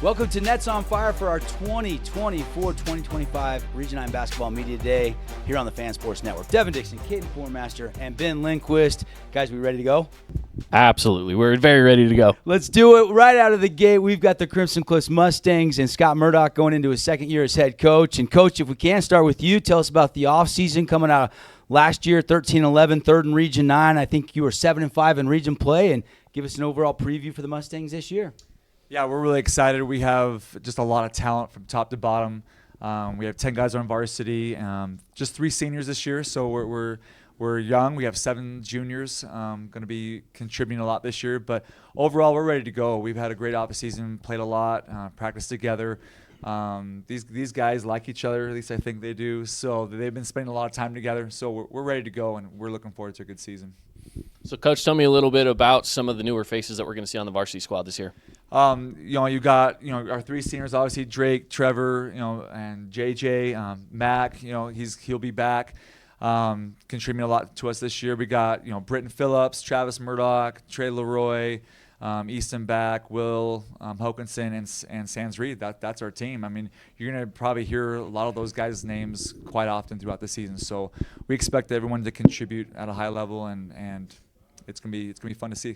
Welcome to Nets on Fire for our 2024-2025 Region 9 Basketball Media Day here on the Fan Sports Network. Devin Dixon, Caden Formaster, and Ben Lindquist. Guys, we ready to go? Absolutely. We're very ready to go. Let's do it. Right out of the gate, we've got the Crimson Cliffs Mustangs and Scott Murdoch going into his second year as head coach. And, Coach, if we can start with you, tell us about the offseason coming out of last year, 13-11, third in Region 9. I think you were 7-5 in region play. And give us an overall preview for the Mustangs this year. Yeah, we're really excited. We have just a lot of talent from top to bottom. We have 10 guys on varsity, just 3 seniors this year, so we're young. We have 7 juniors going to be contributing a lot this year. But overall, we're ready to go. We've had a great offseason, played a lot, practiced together. These guys like each other, at least I think they do. So they've been spending a lot of time together. So we're ready to go, and we're looking forward to a good season. So, Coach, tell me a little bit about some of the newer faces that we're going to see on the varsity squad this year. You got our 3 seniors, obviously Drake, Trevor, and JJ, Mac. He'll be back, contributing a lot to us this year. We got Britton Phillips, Travis Murdoch, Trey Leroy, Easton Back, Will Hokinson, and Sans Reed. That's our team. I mean, you're gonna probably hear a lot of those guys' names quite often throughout the season. So we expect everyone to contribute at a high level, and it's gonna be fun to see.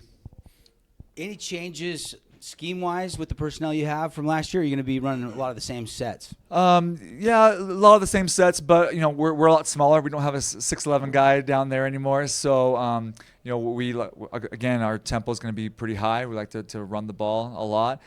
Any changes scheme-wise with the personnel you have from last year? Are you going to be running a lot of the same sets? Yeah, a lot of the same sets, but we're a lot smaller. We don't have a 6'11" guy down there anymore. So we again, our tempo is going to be pretty high. We like to run the ball a lot.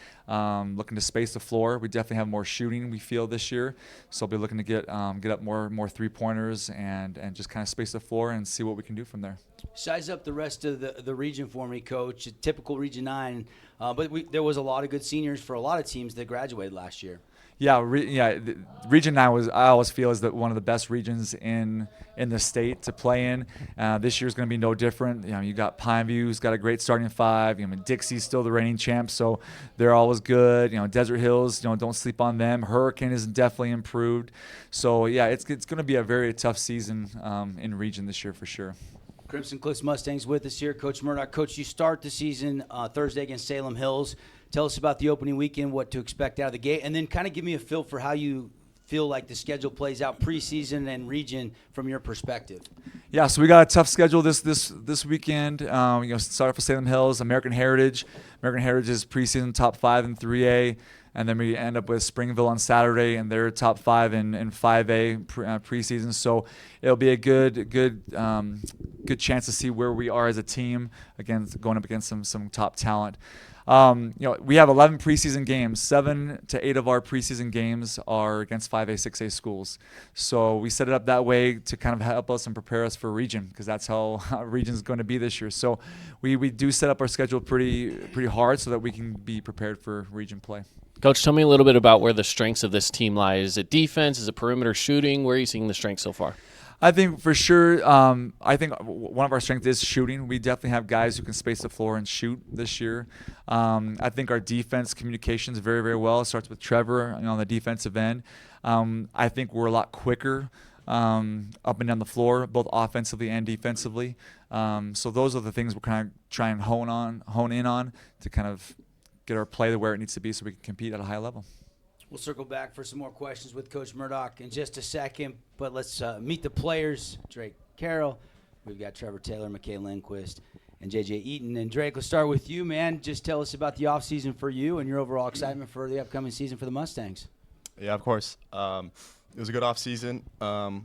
Looking to space the floor. We definitely have more shooting, we feel, this year. So we'll be looking to get up more 3-pointers and just kind of space the floor and see what we can do from there. Size up the rest of the region for me, Coach. Typical Region 9, but there was a lot of good seniors for a lot of teams that graduated last year. Yeah, Region 9 I always feel is one of the best regions in the state to play in. This year's going to be no different. You got Pineview, who's got a great starting 5. Dixie's still the reigning champs, so they're always good. Desert Hills, don't sleep on them. Hurricane is definitely improved. So yeah, it's going to be a very tough season in region this year for sure. Crimson Cliffs Mustangs with us here, Coach Murdoch. Coach, you start the season Thursday against Salem Hills. Tell us about the opening weekend, what to expect out of the gate, and then kind of give me a feel for how you feel like the schedule plays out preseason and region from your perspective. Yeah, so we got a tough schedule this weekend. Start off with Salem Hills, American Heritage. American Heritage is preseason top 5 in 3A. And then we end up with Springville on Saturday, and they're top 5 in 5A preseason. So it'll be a good chance to see where we are as a team going up against some top talent. We have 11 preseason games. 7 to 8 of our preseason games are against 5A, 6A schools. So we set it up that way to kind of help us and prepare us for region, because that's how region is going to be this year. So we do set up our schedule pretty hard so that we can be prepared for region play. Coach, tell me a little bit about where the strengths of this team lie. Is it defense? Is it perimeter shooting? Where are you seeing the strengths so far? I think for sure, I think one of our strengths is shooting. We definitely have guys who can space the floor and shoot this year. I think our defense communication is very, very well. It starts with Trevor on the defensive end. I think we're a lot quicker up and down the floor, both offensively and defensively. So those are the things we're kind of trying to hone in on to kind of get our play to where it needs to be so we can compete at a high level. We'll circle back for some more questions with Coach Murdoch in just a second, but let's meet the players. Drake Carroll, we've got Trevor Taylor, McKay Lindquist, and JJ Eaton. And Drake, let's start with you, man. Just tell us about the offseason for you and your overall excitement for the upcoming season for the Mustangs. Yeah, of course. It was a good offseason.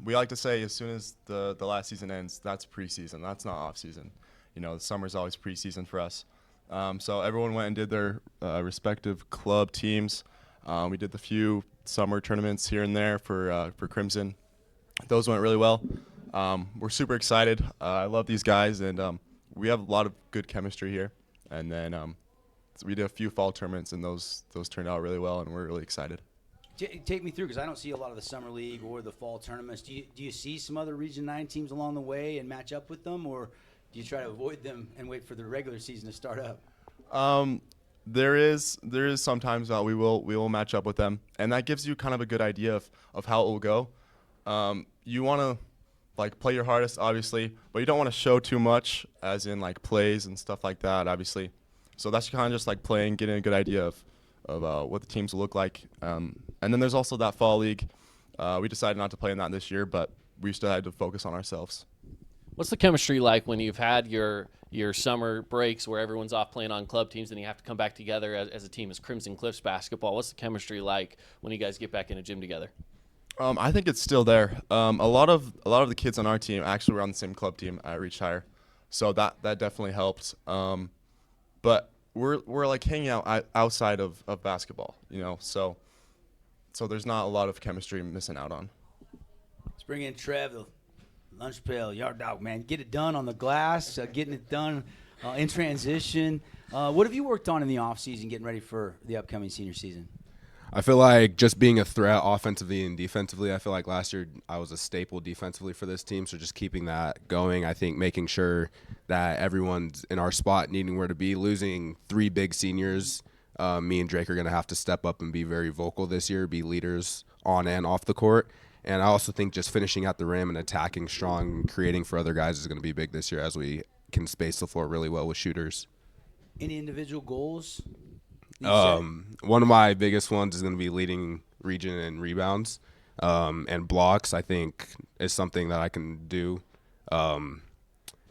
We like to say as soon as the last season ends, that's preseason. That's not offseason. The summer's always preseason for us. So everyone went and did their respective club teams. We did the few summer tournaments here and there for Crimson. Those went really well. We're super excited. I love these guys, and we have a lot of good chemistry here. And then so we did a few fall tournaments, and those turned out really well, and we're really excited. Take me through, because I don't see a lot of the summer league or the fall tournaments. Do you see some other Region 9 teams along the way and match up with them, or do you try to avoid them and wait for the regular season to start up? There is sometimes we will match up with them, and that gives you kind of a good idea of how it will go. You want to play your hardest, obviously, but you don't want to show too much, as in plays and stuff like that, obviously. So that's kind of just playing, getting a good idea of what the teams will look like. And then there's also that fall league. We decided not to play in that this year, but we still had to focus on ourselves. What's the chemistry like when you've had your summer breaks where everyone's off playing on club teams and you have to come back together as a team as Crimson Cliffs basketball? What's the chemistry like when you guys get back in a gym together? I think it's still there. A lot of the kids on our team actually were on the same club team at Reach Higher, so that definitely helped. But we're like hanging out outside of basketball, so there's not a lot of chemistry missing out on. Let's bring in Trev, the lunch pail, yard dog, man. Get it done on the glass, getting it done in transition. What have you worked on in the offseason getting ready for the upcoming senior season? I feel like just being a threat offensively and defensively. I feel like last year I was a staple defensively for this team, so just keeping that going. I think making sure that everyone's in our spot, needing where to be. Losing 3 big seniors, me and Drake are going to have to step up and be very vocal this year, be leaders on and off the court. And I also think just finishing at the rim and attacking strong and creating for other guys is going to be big this year as we can space the floor really well with shooters. Any individual goals? One of my biggest ones is going to be leading region in rebounds and blocks. I think is something that I can do.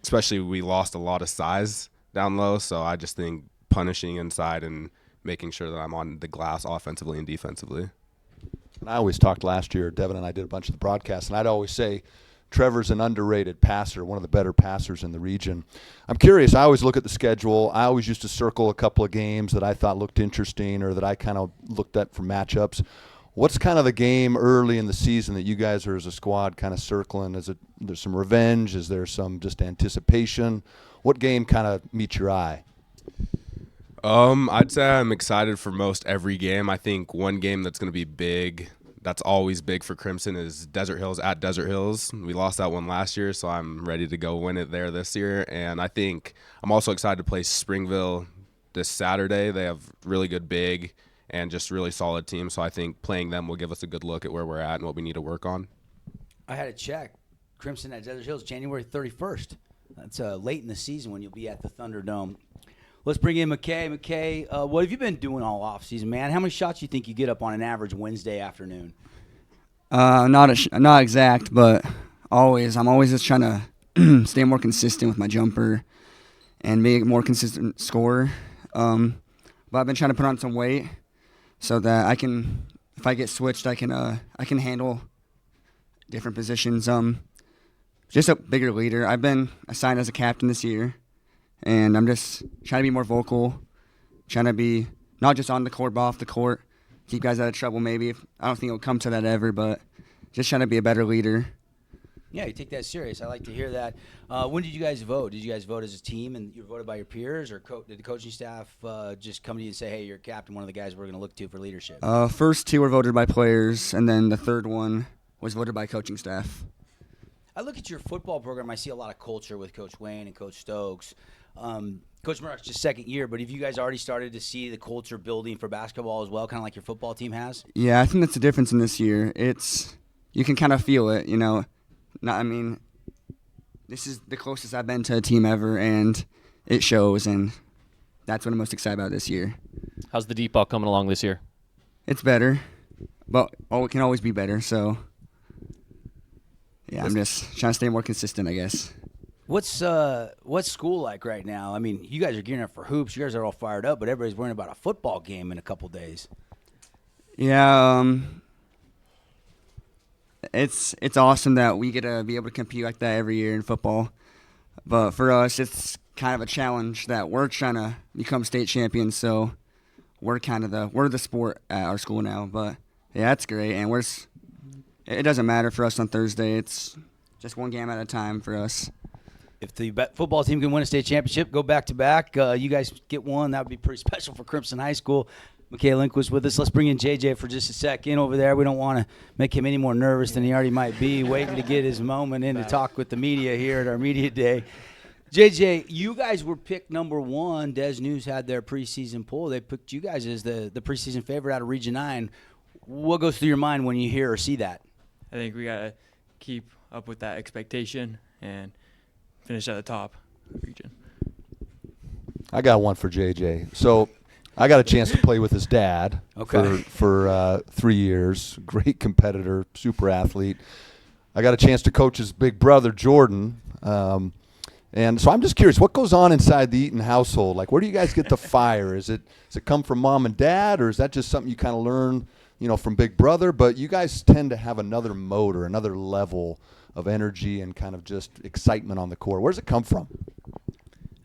Especially we lost a lot of size down low, so I just think punishing inside and making sure that I'm on the glass offensively and defensively. I always talked last year, Devin and I did a bunch of the broadcasts, and I'd always say Trevor's an underrated passer, one of the better passers in the region. I'm curious, I always look at the schedule. I always used to circle a couple of games that I thought looked interesting or that I kind of looked at for matchups. What's kind of the game early in the season that you guys are as a squad kind of circling? There's some revenge? Is there some just anticipation? What game kind of meets your eye? I'd say I'm excited for most every game. I think one game that's going to be big, that's always big for Crimson, is Desert Hills at Desert Hills. We lost that one last year, so I'm ready to go win it there this year. And I think I'm also excited to play Springville this Saturday. They have really good big and just really solid team, so I think playing them will give us a good look at where we're at and what we need to work on. I had to check. Crimson at Desert Hills, January 31st. That's late in the season when you'll be at the Thunderdome. Let's bring in McKay. McKay, what have you been doing all offseason, man? How many shots do you think you get up on an average Wednesday afternoon? Not exact, but I'm always just trying to stay more consistent with my jumper and be a more consistent scorer. But I've been trying to put on some weight so that I can, if I get switched, I can handle different positions. Just a bigger leader. I've been assigned as a captain this year. And I'm just trying to be more vocal, trying to be not just on the court, but off the court, keep guys out of trouble maybe. I don't think it'll come to that ever, but just trying to be a better leader. Yeah, you take that serious. I like to hear that. When did you guys vote? Did you guys vote as a team and you were voted by your peers, or did the coaching staff just come to you and say, hey, you're captain, one of the guys we're going to look to for leadership? First 2 were voted by players, and then the third one was voted by coaching staff. I look at your football program. I see a lot of culture with Coach Wayne and Coach Stokes. Coach Murdoch's just second year, but have you guys already started to see the culture building for basketball as well, kind of like your football team has? Yeah, I think that's the difference in this year. You can kind of feel it, this is the closest I've been to a team ever, and it shows, and that's what I'm most excited about this year. How's the deep ball coming along this year? It's better, but it can always be better, so yeah, I'm just trying to stay more consistent, I guess. What's school like right now? I mean, you guys are gearing up for hoops. You guys are all fired up, but everybody's worrying about a football game in a couple days. Yeah, it's awesome that we get to be able to compete like that every year in football. But for us, it's kind of a challenge that we're trying to become state champions. So we're the sport at our school now. But yeah, it's great, and it doesn't matter for us on Thursday. It's just one game at a time for us. If the football team can win a state championship, go back-to-back, you guys get one, that would be pretty special for Crimson High School. McKay Lindquist with us. Let's bring in JJ for just a second over there. We don't want to make him any more nervous than he already might be, waiting to get his moment in to talk with the media here at our media day. JJ, you guys were picked number 1. Des News had their preseason poll. They picked you guys as the preseason favorite out of Region 9. What goes through your mind when you hear or see that? I think we got to keep up with that expectation and finish at the top of the region. I got one for JJ. So I got a chance to play with his dad Okay. for 3 years. Great competitor, super athlete. I got a chance to coach his big brother, Jordan. And so I'm just curious, what goes on inside the Eaton household? Like, where do you guys get the fire? Does it come from mom and dad, or is that just something you kind of learn, from big brother? But you guys tend to have another motor, another level of energy and kind of just excitement on the court. Where does it come from?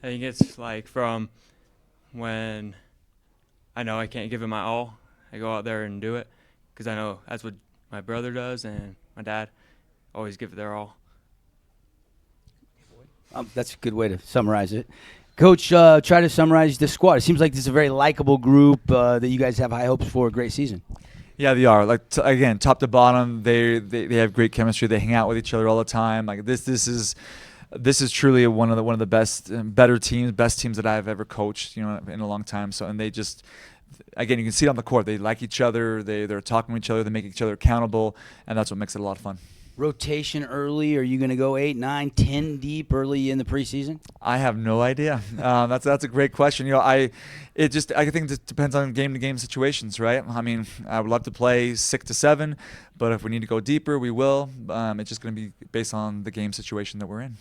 I think it's like from when I know I can't give it my all, I go out there and do it because I know that's what my brother does and my dad always give it their all. That's a good way to summarize it. Coach, try to summarize the squad. It seems like this is a very likable group that you guys have high hopes for a great season. Yeah, they are. Like again, top to bottom, they have great chemistry. They hang out with each other all the time. Like this is truly one of the best, best teams that I've ever coached. In a long time. So, and they just, again, you can see it on the court. They like each other. They're talking with each other. They make each other accountable, and that's what makes it a lot of fun. Rotation early? Are you going to go 8, 9, 10 deep early in the preseason? I have no idea. That's a great question. I think it depends on game to game situations, right? I mean, I would love to play 6 to 7, but if we need to go deeper, we will. It's just going to be based on the game situation that we're in.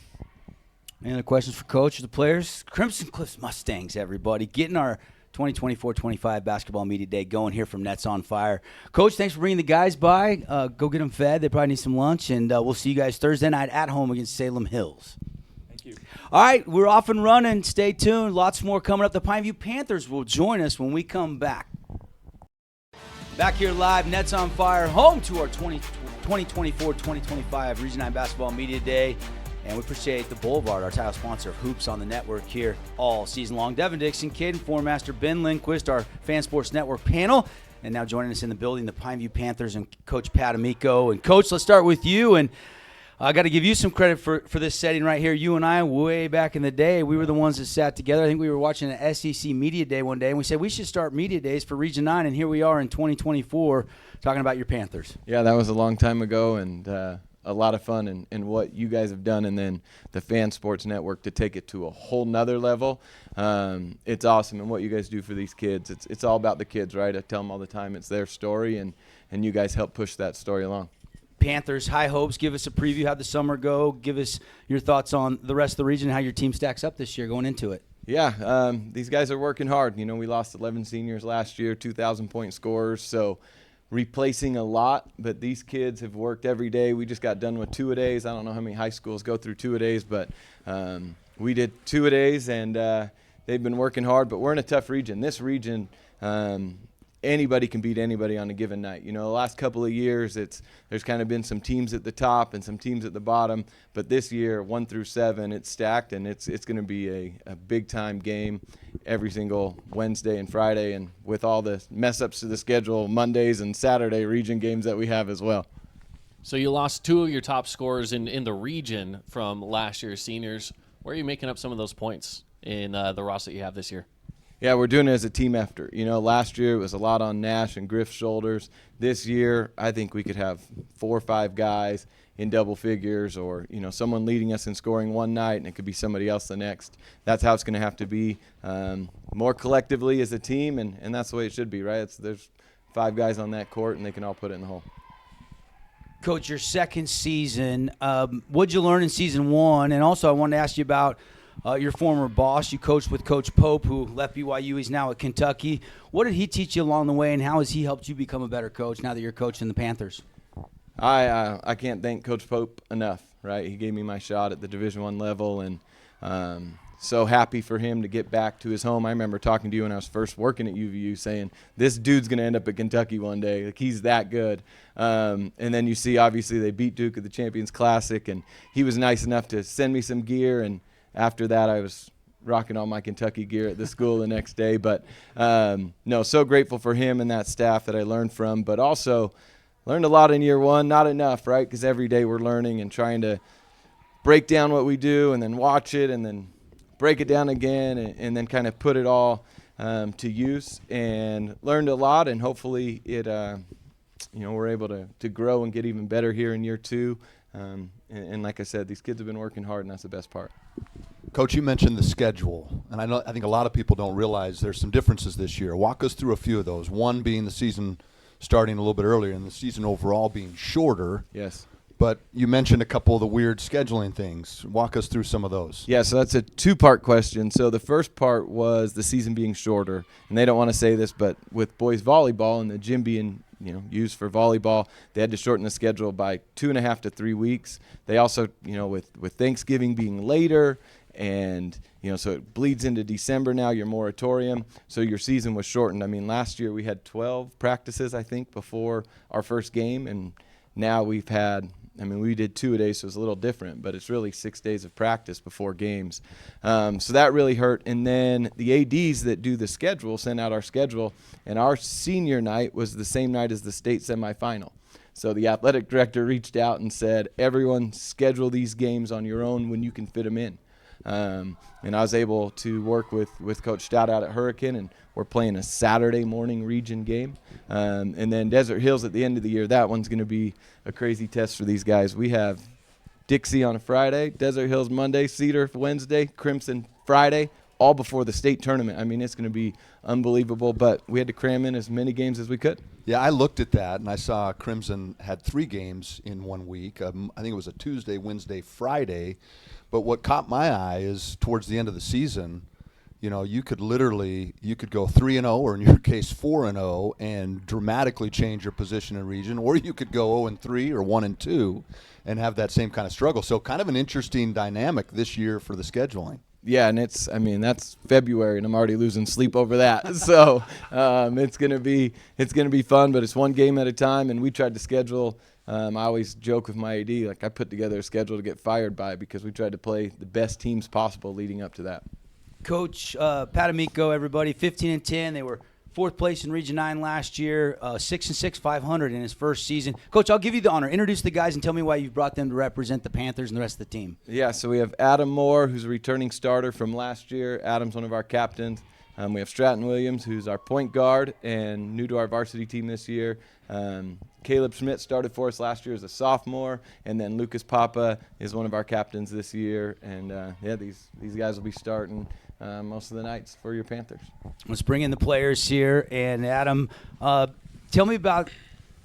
Any other questions for Coach or the players? Crimson Cliffs Mustangs, everybody, getting our 2024-25 Basketball Media Day going here from Nets on Fire. Coach, thanks for bringing the guys by. Go get them fed. They probably need some lunch, and we'll see you guys Thursday night at home against Salem Hills. Thank you. All right, we're off and running. Stay tuned. Lots more coming up. The Pineview Panthers will join us when we come back. Back here live, Nets on Fire, home to our 2024-2025 Region 9 Basketball Media Day. And we appreciate the Boulevard, our title sponsor of Hoops on the Network here all season long. Devin Dixon, Caden Formaster, Ben Lindquist, our Fan Sports Network panel. And now joining us in the building, the Pineview Panthers and Coach Pat Amico. And Coach, let's start with you. And I got to give you some credit for this setting right here. You and I, way back in the day, we were the ones that sat together. I think we were watching an SEC Media Day one day, and we said we should start Media Days for Region 9. And here we are in 2024 talking about your Panthers. Yeah, that was a long time ago, and a lot of fun and what you guys have done, and then the Fan Sports Network to take it to a whole nother level. It's awesome, and what you guys do for these kids. It's all about the kids, right? I tell them all the time it's their story, and you guys help push that story along. Panthers, high hopes. Give us a preview. How'd the summer go? Give us your thoughts on the rest of the region and how your team stacks up this year going into it. Yeah, these guys are working hard. We lost 11 seniors last year, 2,000-point scorers, so replacing a lot, but these kids have worked every day. We just got done with two-a-days. I don't know how many high schools go through two-a-days, but we did two-a-days, and they've been working hard, but we're in a tough region. This region, anybody can beat anybody on a given night. The last couple of years, there's kind of been some teams at the top and some teams at the bottom, but this year, 1 through 7, it's stacked, and it's going to be a big-time game every single Wednesday and Friday, and with all the mess-ups to the schedule, Mondays and Saturday region games that we have as well. So you lost 2 of your top scorers in the region from last year's seniors. Where are you making up some of those points in the roster that you have this year? Yeah, we're doing it as a team effort. Last year it was a lot on Nash and Griff's shoulders. This year, I think we could have 4 or 5 guys in double figures, or someone leading us in scoring one night, and it could be somebody else the next. That's how it's going to have to be, more collectively as a team, and that's the way it should be, right? There's 5 guys on that court, and they can all put it in the hole. Coach, your second season, what'd you learn in season 1? And also I wanted to ask you about your former boss. You coached with Coach Pope, who left BYU. He's now at Kentucky. What did he teach you along the way, and how has he helped you become a better coach now that you're coaching the Panthers? I can't thank Coach Pope enough, right? He gave me my shot at the Division I level, and so happy for him to get back to his home. I remember talking to you when I was first working at UVU saying, this dude's going to end up at Kentucky one day. Like, he's that good. And then you see, obviously, they beat Duke at the Champions Classic, and he was nice enough to send me some gear, and after that I was rocking all my Kentucky gear at the school the next day. But, no, so grateful for him and that staff that I learned from, but also learned a lot in year 1. Not enough, right, because every day we're learning and trying to break down what we do and then watch it and then break it down again and then kind of put it all to use, and learned a lot, and hopefully it we're able to grow and get even better here in year 2. And like I said, these kids have been working hard, and that's the best part. Coach, you mentioned the schedule, and I think a lot of people don't realize there's some differences this year. Walk us through a few of those. One being the season starting a little bit earlier and the season overall being shorter. Yes. But you mentioned a couple of the weird scheduling things. Walk us through some of those. Yeah, so that's a two-part question. So the first part was the season being shorter, and they don't want to say this, but with boys volleyball and the gym being used for volleyball, they had to shorten the schedule by 2.5 to 3 weeks. They also, with Thanksgiving being later, and so it bleeds into December now, your moratorium, so your season was shortened. I mean, last year we had 12 practices, I think, before our first game, and now we've had, we did 2 a day, so it's a little different, but it's really 6 days of practice before games. So that really hurt. And then the ADs that do the schedule send out our schedule, and our senior night was the same night as the state semifinal. So the athletic director reached out and said, everyone schedule these games on your own when you can fit them in. And I was able to work with Coach Stout out at Hurricane, and we're playing a Saturday morning region game. And then Desert Hills at the end of the year, that one's going to be a crazy test for these guys. We have Dixie on a Friday, Desert Hills Monday, Cedar Wednesday, Crimson Friday, all before the state tournament. I mean, it's going to be unbelievable, but we had to cram in as many games as we could. Yeah, I looked at that, and I saw Crimson had 3 games in 1 week. I think it was a Tuesday, Wednesday, Friday. But what caught my eye is towards the end of the season, you could go 3-0, or in your case 4-0, and dramatically change your position in region, or you could go 0-3 or 1-2 and have that same kind of struggle. So kind of an interesting dynamic this year for the scheduling. Yeah, and that's February, and I'm already losing sleep over that. So it's gonna be fun, but it's one game at a time. And we tried to schedule. I always joke with my AD, like I put together a schedule to get fired by, because we tried to play the best teams possible leading up to that. Coach Pat Amico, everybody, 15-10. They were 4th place in Region 9 last year, 6-6, 500 in his first season. Coach, I'll give you the honor. Introduce the guys and tell me why you've brought them to represent the Panthers and the rest of the team. Yeah, so we have Adam Moore, who's a returning starter from last year. Adam's one of our captains. We have Stratton Williams, who's our point guard and new to our varsity team this year. Caleb Schmidt started for us last year as a sophomore, and then Lucas Papa is one of our captains this year. And these guys will be starting most of the nights for your Panthers. Let's bring in the players here. And Adam, tell me about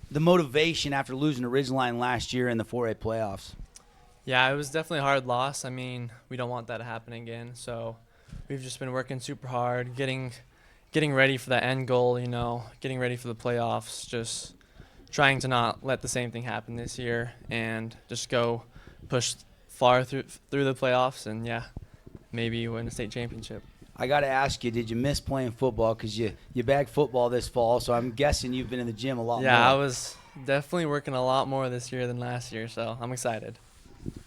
the motivation after losing to Ridgeline last year in the 4A playoffs. Yeah, it was definitely a hard loss. I mean, we don't want that to happen again. So we've just been working super hard, getting ready for the end goal, getting ready for the playoffs, just trying to not let the same thing happen this year and just go push far through the playoffs and, maybe win a state championship. I got to ask you, did you miss playing football? Because you bagged football this fall, so I'm guessing you've been in the gym a lot more. Yeah, I was definitely working a lot more this year than last year, so I'm excited.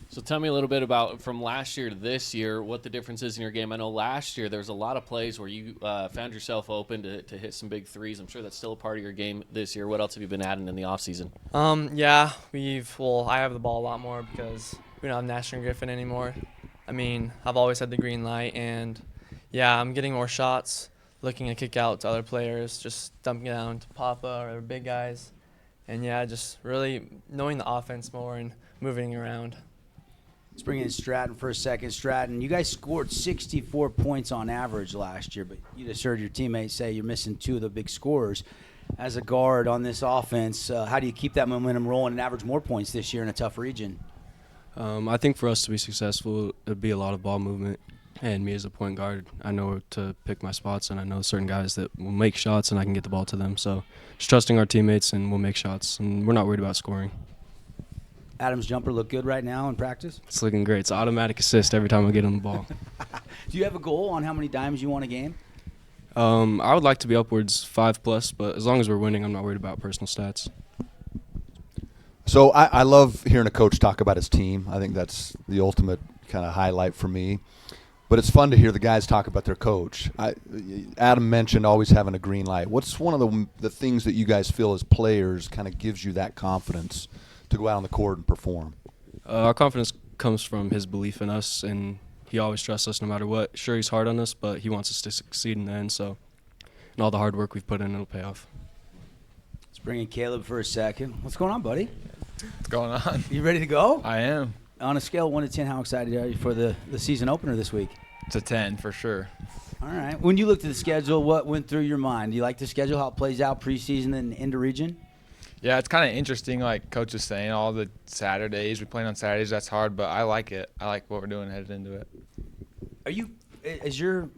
So tell me a little bit about from last year to this year, what the difference is in your game. I know last year there was a lot of plays where you found yourself open to hit some big threes. I'm sure that's still a part of your game this year. What else have you been adding in the offseason? I have the ball a lot more because we don't have National Griffin anymore. I mean, I've always had the green light, and, I'm getting more shots, looking to kick out to other players, just dumping it down to Papa or the big guys. And, just really knowing the offense more and moving around. Let's bring in Stratton for a second. Stratton, you guys scored 64 points on average last year, but you just heard your teammates say you're missing 2 of the big scorers. As a guard on this offense, how do you keep that momentum rolling and average more points this year in a tough region? I think for us to be successful, it'd be a lot of ball movement. And me as a point guard, I know to pick my spots, and I know certain guys that will make shots, and I can get the ball to them. So just trusting our teammates, and we'll make shots, and we're not worried about scoring. Adam's jumper look good right now in practice? It's looking great. It's automatic assist every time I get on the ball. Do you have a goal on how many dimes you want a game? I would like to be upwards 5+, but as long as we're winning, I'm not worried about personal stats. So I love hearing a coach talk about his team. I think that's the ultimate kind of highlight for me. But it's fun to hear the guys talk about their coach. Adam mentioned always having a green light. What's one of the things that you guys feel as players kind of gives you that confidence to go out on the court and perform? Our confidence comes from his belief in us, and he always trusts us no matter what. Sure, he's hard on us, but he wants us to succeed in the end. So, and all the hard work we've put in, it'll pay off. Let's bring in Caleb for a second. What's going on, buddy? What's going on? You ready to go? I am. On a scale of 1 to 10, how excited are you for the season opener this week? It's a 10 for sure. All right. When you looked at the schedule, what went through your mind? Do you like the schedule, how it plays out preseason and into region? Yeah, it's kind of interesting, like Coach was saying, all the Saturdays. We play on Saturdays. That's hard, but I like it. I like what we're doing headed into it. Are you, as your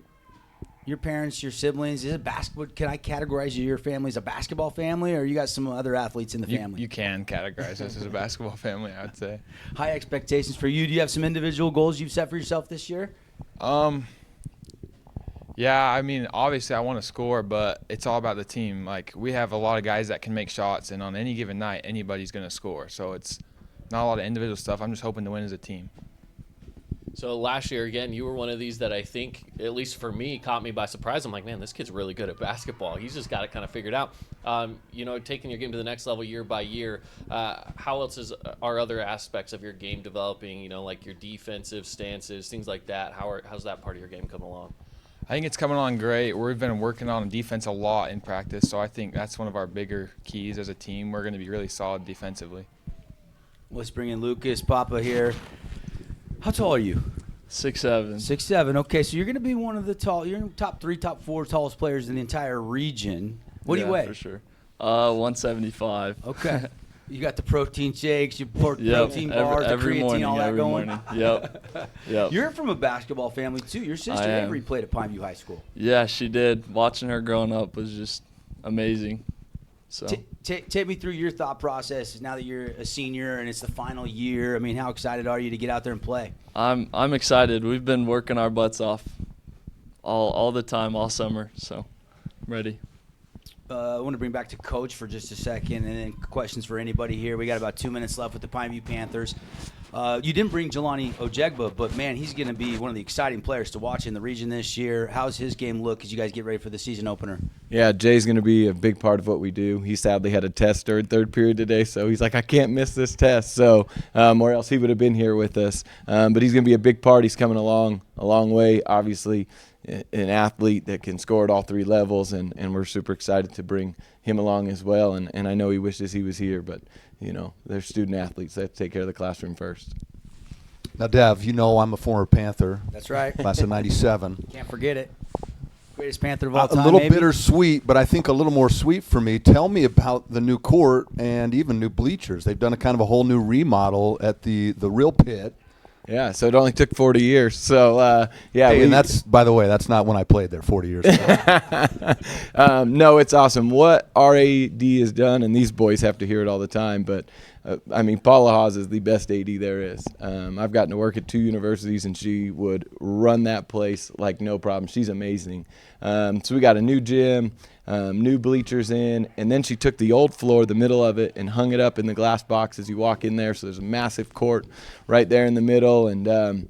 parents, your siblings, is it basketball? Can I categorize your family as a basketball family, or you got some other athletes in the family? You can categorize us as a basketball family, I would say. High expectations for you. Do you have some individual goals you've set for yourself this year? Yeah, I mean, obviously I want to score, but it's all about the team. Like, we have a lot of guys that can make shots, and on any given night, anybody's going to score. So it's not a lot of individual stuff. I'm just hoping to win as a team. So last year, again, you were one of these that I think, at least for me, caught me by surprise. I'm like, man, this kid's really good at basketball. He's just got it kind of figured out. Taking your game to the next level year by year, how else are other aspects of your game developing, like your defensive stances, things like that? How's that part of your game coming along? I think it's coming along great. We've been working on defense a lot in practice, so I think that's one of our bigger keys as a team. We're going to be really solid defensively. Let's bring in Lucas Papa here. How tall are you? 6'7". 6'7". Okay, so you're going to be one of the you're in the top 3, top 4 tallest players in the entire region. What do you weigh? For sure. 175. Okay. You got the protein shakes, you protein bars, every the creatine, morning, all that every going. Morning. Yep. You're from a basketball family too. Your sister Avery played at Pineview High School. Yeah, she did. Watching her growing up was just amazing. So take me through your thought process now that you're a senior and it's the final year. I mean, how excited are you to get out there and play? I'm excited. We've been working our butts off all the time, all summer. So I'm ready. I want to bring back to Coach for just a second, and then questions for anybody here. We got about 2 minutes left with the Pineview Panthers. You didn't bring Jelani Ojegba, but, man, he's going to be one of the exciting players to watch in the region this year. How's his game look as you guys get ready for the season opener? Yeah, Jay's going to be a big part of what we do. He sadly had a test during third period today, so he's like, I can't miss this test, or else he would have been here with us. But he's going to be a big part. He's coming along a long way, obviously. An athlete that can score at all 3 levels, and we're super excited to bring him along as well. And I know he wishes he was here, but, they're student athletes. They have to take care of the classroom first. Now, Dev, I'm a former Panther. That's right. Class of 97. Can't forget it. Greatest Panther of all time, A little maybe? bittersweet, but I think a little more sweet for me. Tell me about the new court and even new bleachers. They've done a kind of a whole new remodel at the real pit. Yeah, so it only took 40 years. So, Hey, and that's, by the way, that's not when I played there 40 years ago. No, it's awesome. What RAD has done, and these boys have to hear it all the time, but, Paula Haas is the best AD there is. I've gotten to work at 2 universities, and she would run that place like no problem. She's amazing. So we got a new gym, new bleachers in, and then she took the old floor, the middle of it, and hung it up in the glass box as you walk in there. So there's a massive court right there in the middle, and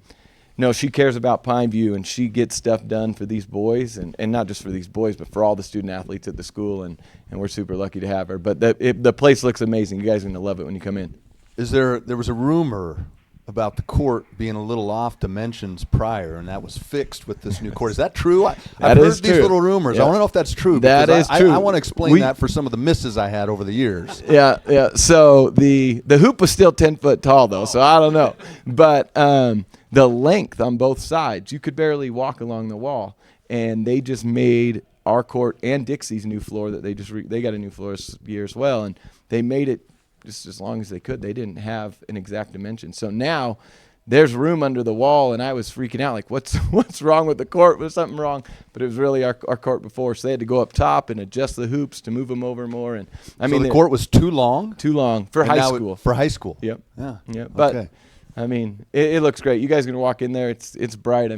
she cares about Pineview, and she gets stuff done for these boys, and not just for these boys, but for all the student athletes at the school, and we're super lucky to have her. But the place looks amazing. You guys are going to love it when you come in. There was a rumor about the court being a little off dimensions prior, and that was fixed with this new court. Is that true? I've heard these little rumors. Yep. I want to know if that's true. That is true. I want to explain that for some of the misses I had over the years. Yeah. So the hoop was still 10 foot tall, though, so I don't know. But the length on both sides, you could barely walk along the wall, and they just made our court and Dixie's new floor that they got a new floor this year as well, and they made it just as long as they could. They didn't have an exact dimension. So now there's room under the wall, and I was freaking out, like, what's wrong with the court? Was something wrong? But it was really our court before, so they had to go up top and adjust the hoops to move them over more. And the court was too long? Too long for high school. For high school? Yep. Yeah. Yep. But, okay. It looks great. You guys are going to walk in there. It's bright.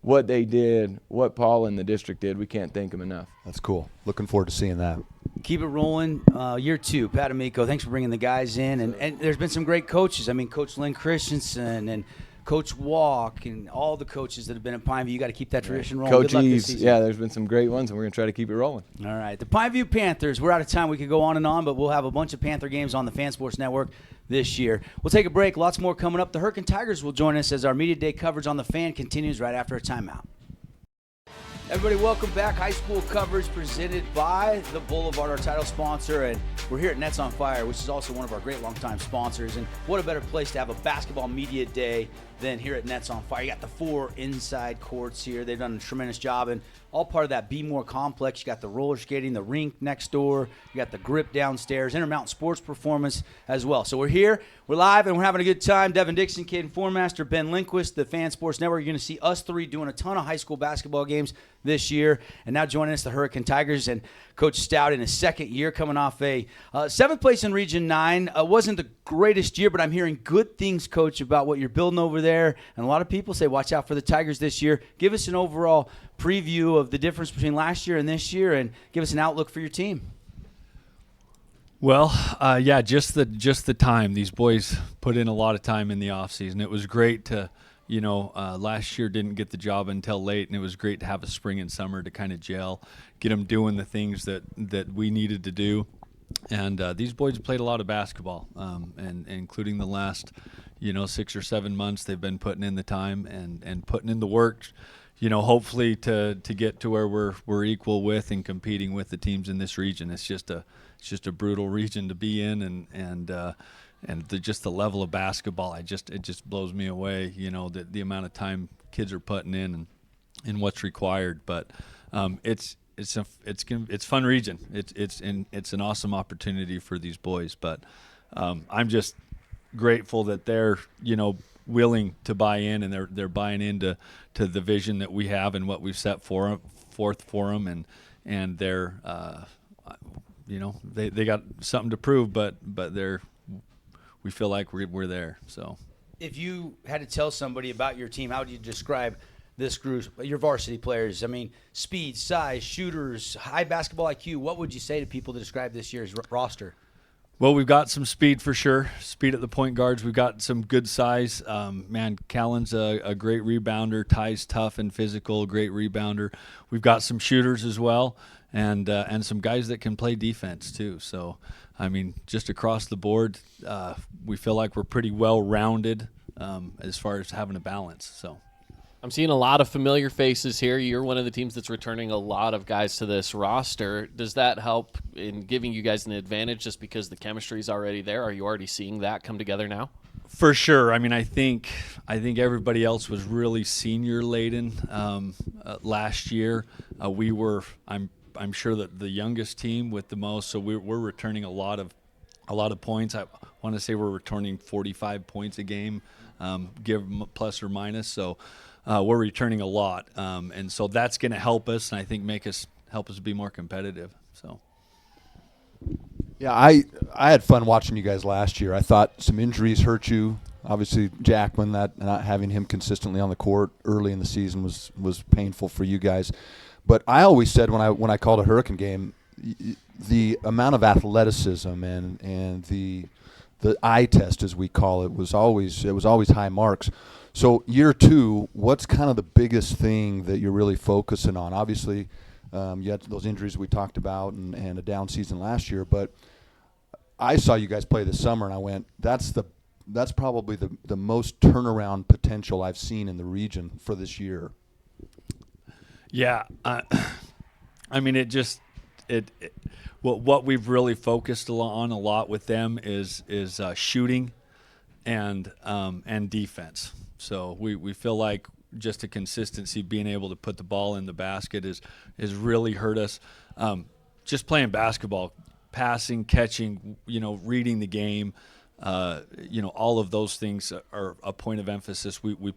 What they did, what Paul and the district did, we can't thank them enough. That's cool. Looking forward to seeing that. Keep it rolling. Year 2, Pat Amico, thanks for bringing the guys in. And there's been some great coaches. Coach Lynn Christensen and Coach Walk and all the coaches that have been at Pineview. You got to keep that tradition rolling. Coach Good luck this Eves, season. yeah, there's been some great ones, and we're going to try to keep it rolling. All right. The Pineview Panthers, we're out of time. We could go on and on, but we'll have a bunch of Panther games on the Fan Sports Network this year. We'll take a break. Lots more coming up. The Hurricane Tigers will join us as our Media Day coverage on the Fan continues right after a timeout. Everybody, welcome back. High school coverage presented by the Boulevard, our title sponsor. And We're here at Nets on Fire, which is also one of our great longtime sponsors. And what a better place to have a basketball media day than here at Nets on Fire. You got the 4 inside courts here. They've done a tremendous job, and all part of that Be More complex. You got the roller skating, the rink next door. You got the grip downstairs, Intermountain Sports Performance as well. So we're here, we're live, and we're having a good time. Devin Dixon, Caden Formaster, Ben Lindquist, the Fan Sports Network. You're going to see us 3 doing a ton of high school basketball games this year. And now joining us, the Hurricane Tigers and Coach Stout in his second year, coming off a 7th place in Region 9. Wasn't the greatest year, but I'm hearing good things, Coach, about what you're building over there. And a lot of people say, watch out for the Tigers this year. Give us an overall preview of the difference between last year and this year, and give us an outlook for your team. Well, yeah, just the time. These boys put in a lot of time in the offseason. It was great to, last year didn't get the job until late, and it was great to have a spring and summer to kind of gel, get them doing the things that we needed to do. And these boys played a lot of basketball, and including the last, 6 or 7 months, they've been putting in the time and putting in the work, hopefully to get to where we're equal with and competing with the teams in this region. It's just a brutal region to be in, and just the level of basketball, it just blows me away. The amount of time kids are putting in and what's required. But it's fun region. It's an awesome opportunity for these boys. But I'm just grateful that they're willing to buy in, and they're buying into the vision that we have and what we've set forth for them, and they're they got something to prove, but we feel like we're there. So if you had to tell somebody about your team, how would you describe this group, your varsity players? I mean, speed, size, shooters, high basketball IQ. What would you say to people to describe this year's roster? Well, we've got some speed for sure. Speed at the point guards. We've got some good size. Callan's a great rebounder. Ty's tough and physical, great rebounder. We've got some shooters as well, and some guys that can play defense too. So, I mean, just across the board, we feel like we're pretty well-rounded as far as having a balance. So. I'm seeing a lot of familiar faces here. You're one of the teams that's returning a lot of guys to this roster. Does that help in giving you guys an advantage just because the chemistry is already there? Are you already seeing that come together now? For sure. I mean, I think everybody else was really senior laden last year. We were. I'm sure that the youngest team with the most. So we're returning a lot of points. I want to say we're returning 45 points a game, give plus or minus. So. We're returning a lot, and so that's going to help us, and I think help us be more competitive. So, yeah, I had fun watching you guys last year. I thought some injuries hurt you. Obviously, Jackman, that not having him consistently on the court early in the season was painful for you guys. But I always said when I called a Hurricane game, the amount of athleticism and the eye test, as we call it, was always high marks. So year 2, what's kind of the biggest thing that you're really focusing on? Obviously, you had those injuries we talked about and a down season last year, but I saw you guys play this summer, and I went, that's probably the most turnaround potential I've seen in the region for this year. Yeah, I mean, what we've really focused on a lot with them is shooting and defense. So we feel like just a consistency, being able to put the ball in the basket is really hurt us. Just playing basketball, passing, catching, reading the game, all of those things are a point of emphasis. We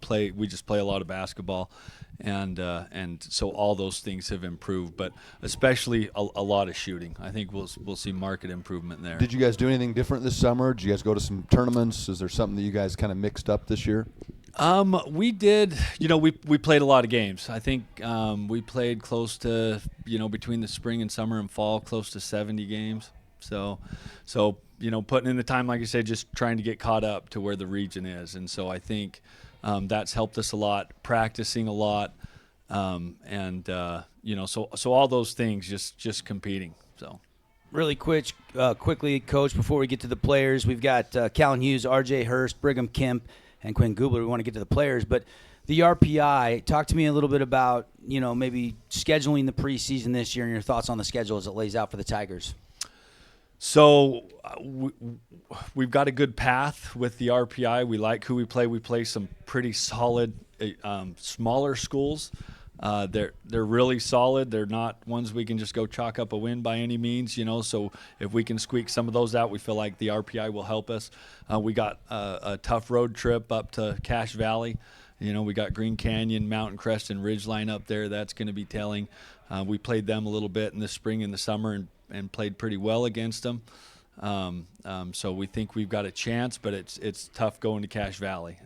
just play a lot of basketball, and so all those things have improved, but especially a lot of shooting. I think we'll see market improvement there. Did you guys do anything different this summer? Did you guys go to some tournaments? Is there something that you guys kind of mixed up this year? We did. We played a lot of games. I think we played close to, between the spring and summer and fall, close to 70 games. So putting in the time, like I said, just trying to get caught up to where the region is. And so I think that's helped us a lot, practicing a lot, so all those things, just competing. So. Really quickly, Coach, before we get to the players, we've got Callan Hughes, R.J. Hurst, Brigham Kemp, and Quinn Goobler. We want to get to the players, but the RPI, talk to me a little bit about, maybe scheduling the preseason this year and your thoughts on the schedule as it lays out for the Tigers. So we've got a good path with the RPI. We like who we play. We play some pretty solid smaller schools. They're really solid. They're not ones we can just go chalk up a win by any means, So if we can squeak some of those out, we feel like the RPI will help us. We got a tough road trip up to Cache Valley. We got Green Canyon, Mountain Crest, and Ridgeline up there. That's going to be telling. We played them a little bit in the spring and the summer and played pretty well against them. So we think we've got a chance, but it's tough going to Cache Valley.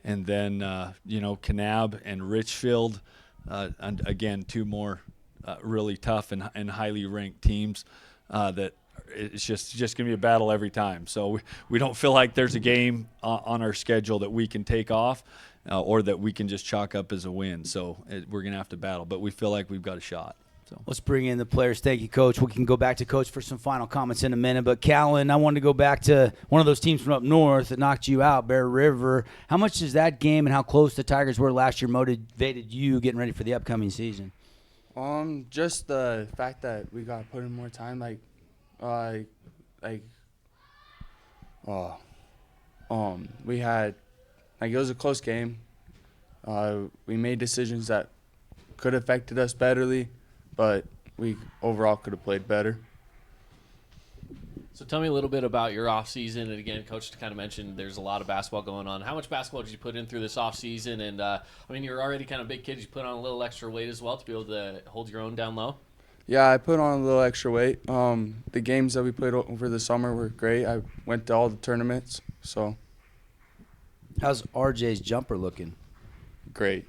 And then, Kanab and Richfield, and again, two more really tough and highly ranked teams that it's just going to be a battle every time. So we don't feel like there's a game on our schedule that we can take off or that we can just chalk up as a win. So we're going to have to battle, but we feel like we've got a shot. So let's bring in the players. Thank you, Coach. We can go back to Coach for some final comments in a minute. But, Callan, I wanted to go back to one of those teams from up north that knocked you out, Bear River. How much does that game and how close the Tigers were last year motivated you getting ready for the upcoming season? Just the fact that we got to put in more time. We had, it was a close game. We made decisions that could have affected us betterly, but we overall could have played better. So tell me a little bit about your off season. And again, Coach kind of mentioned there's a lot of basketball going on. How much basketball did you put in through this off season? And you're already kind of big kids. You put on a little extra weight as well to be able to hold your own down low. Yeah, I put on a little extra weight. The games that we played over the summer were great. I went to all the tournaments. So, how's RJ's jumper looking? Great.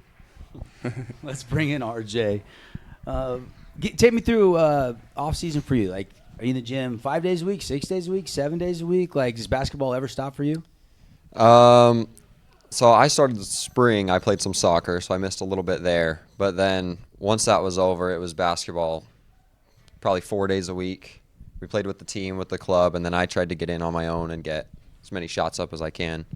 Let's bring in RJ. Take me through off season for you. Like, are you in the gym 5 days a week, 6 days a week, 7 days a week? Like, does basketball ever stop for you? So I started the spring. I played some soccer, so I missed a little bit there. But then once that was over, it was basketball probably 4 days a week. We played with the team, with the club, and then I tried to get in on my own and get as many shots up as I can,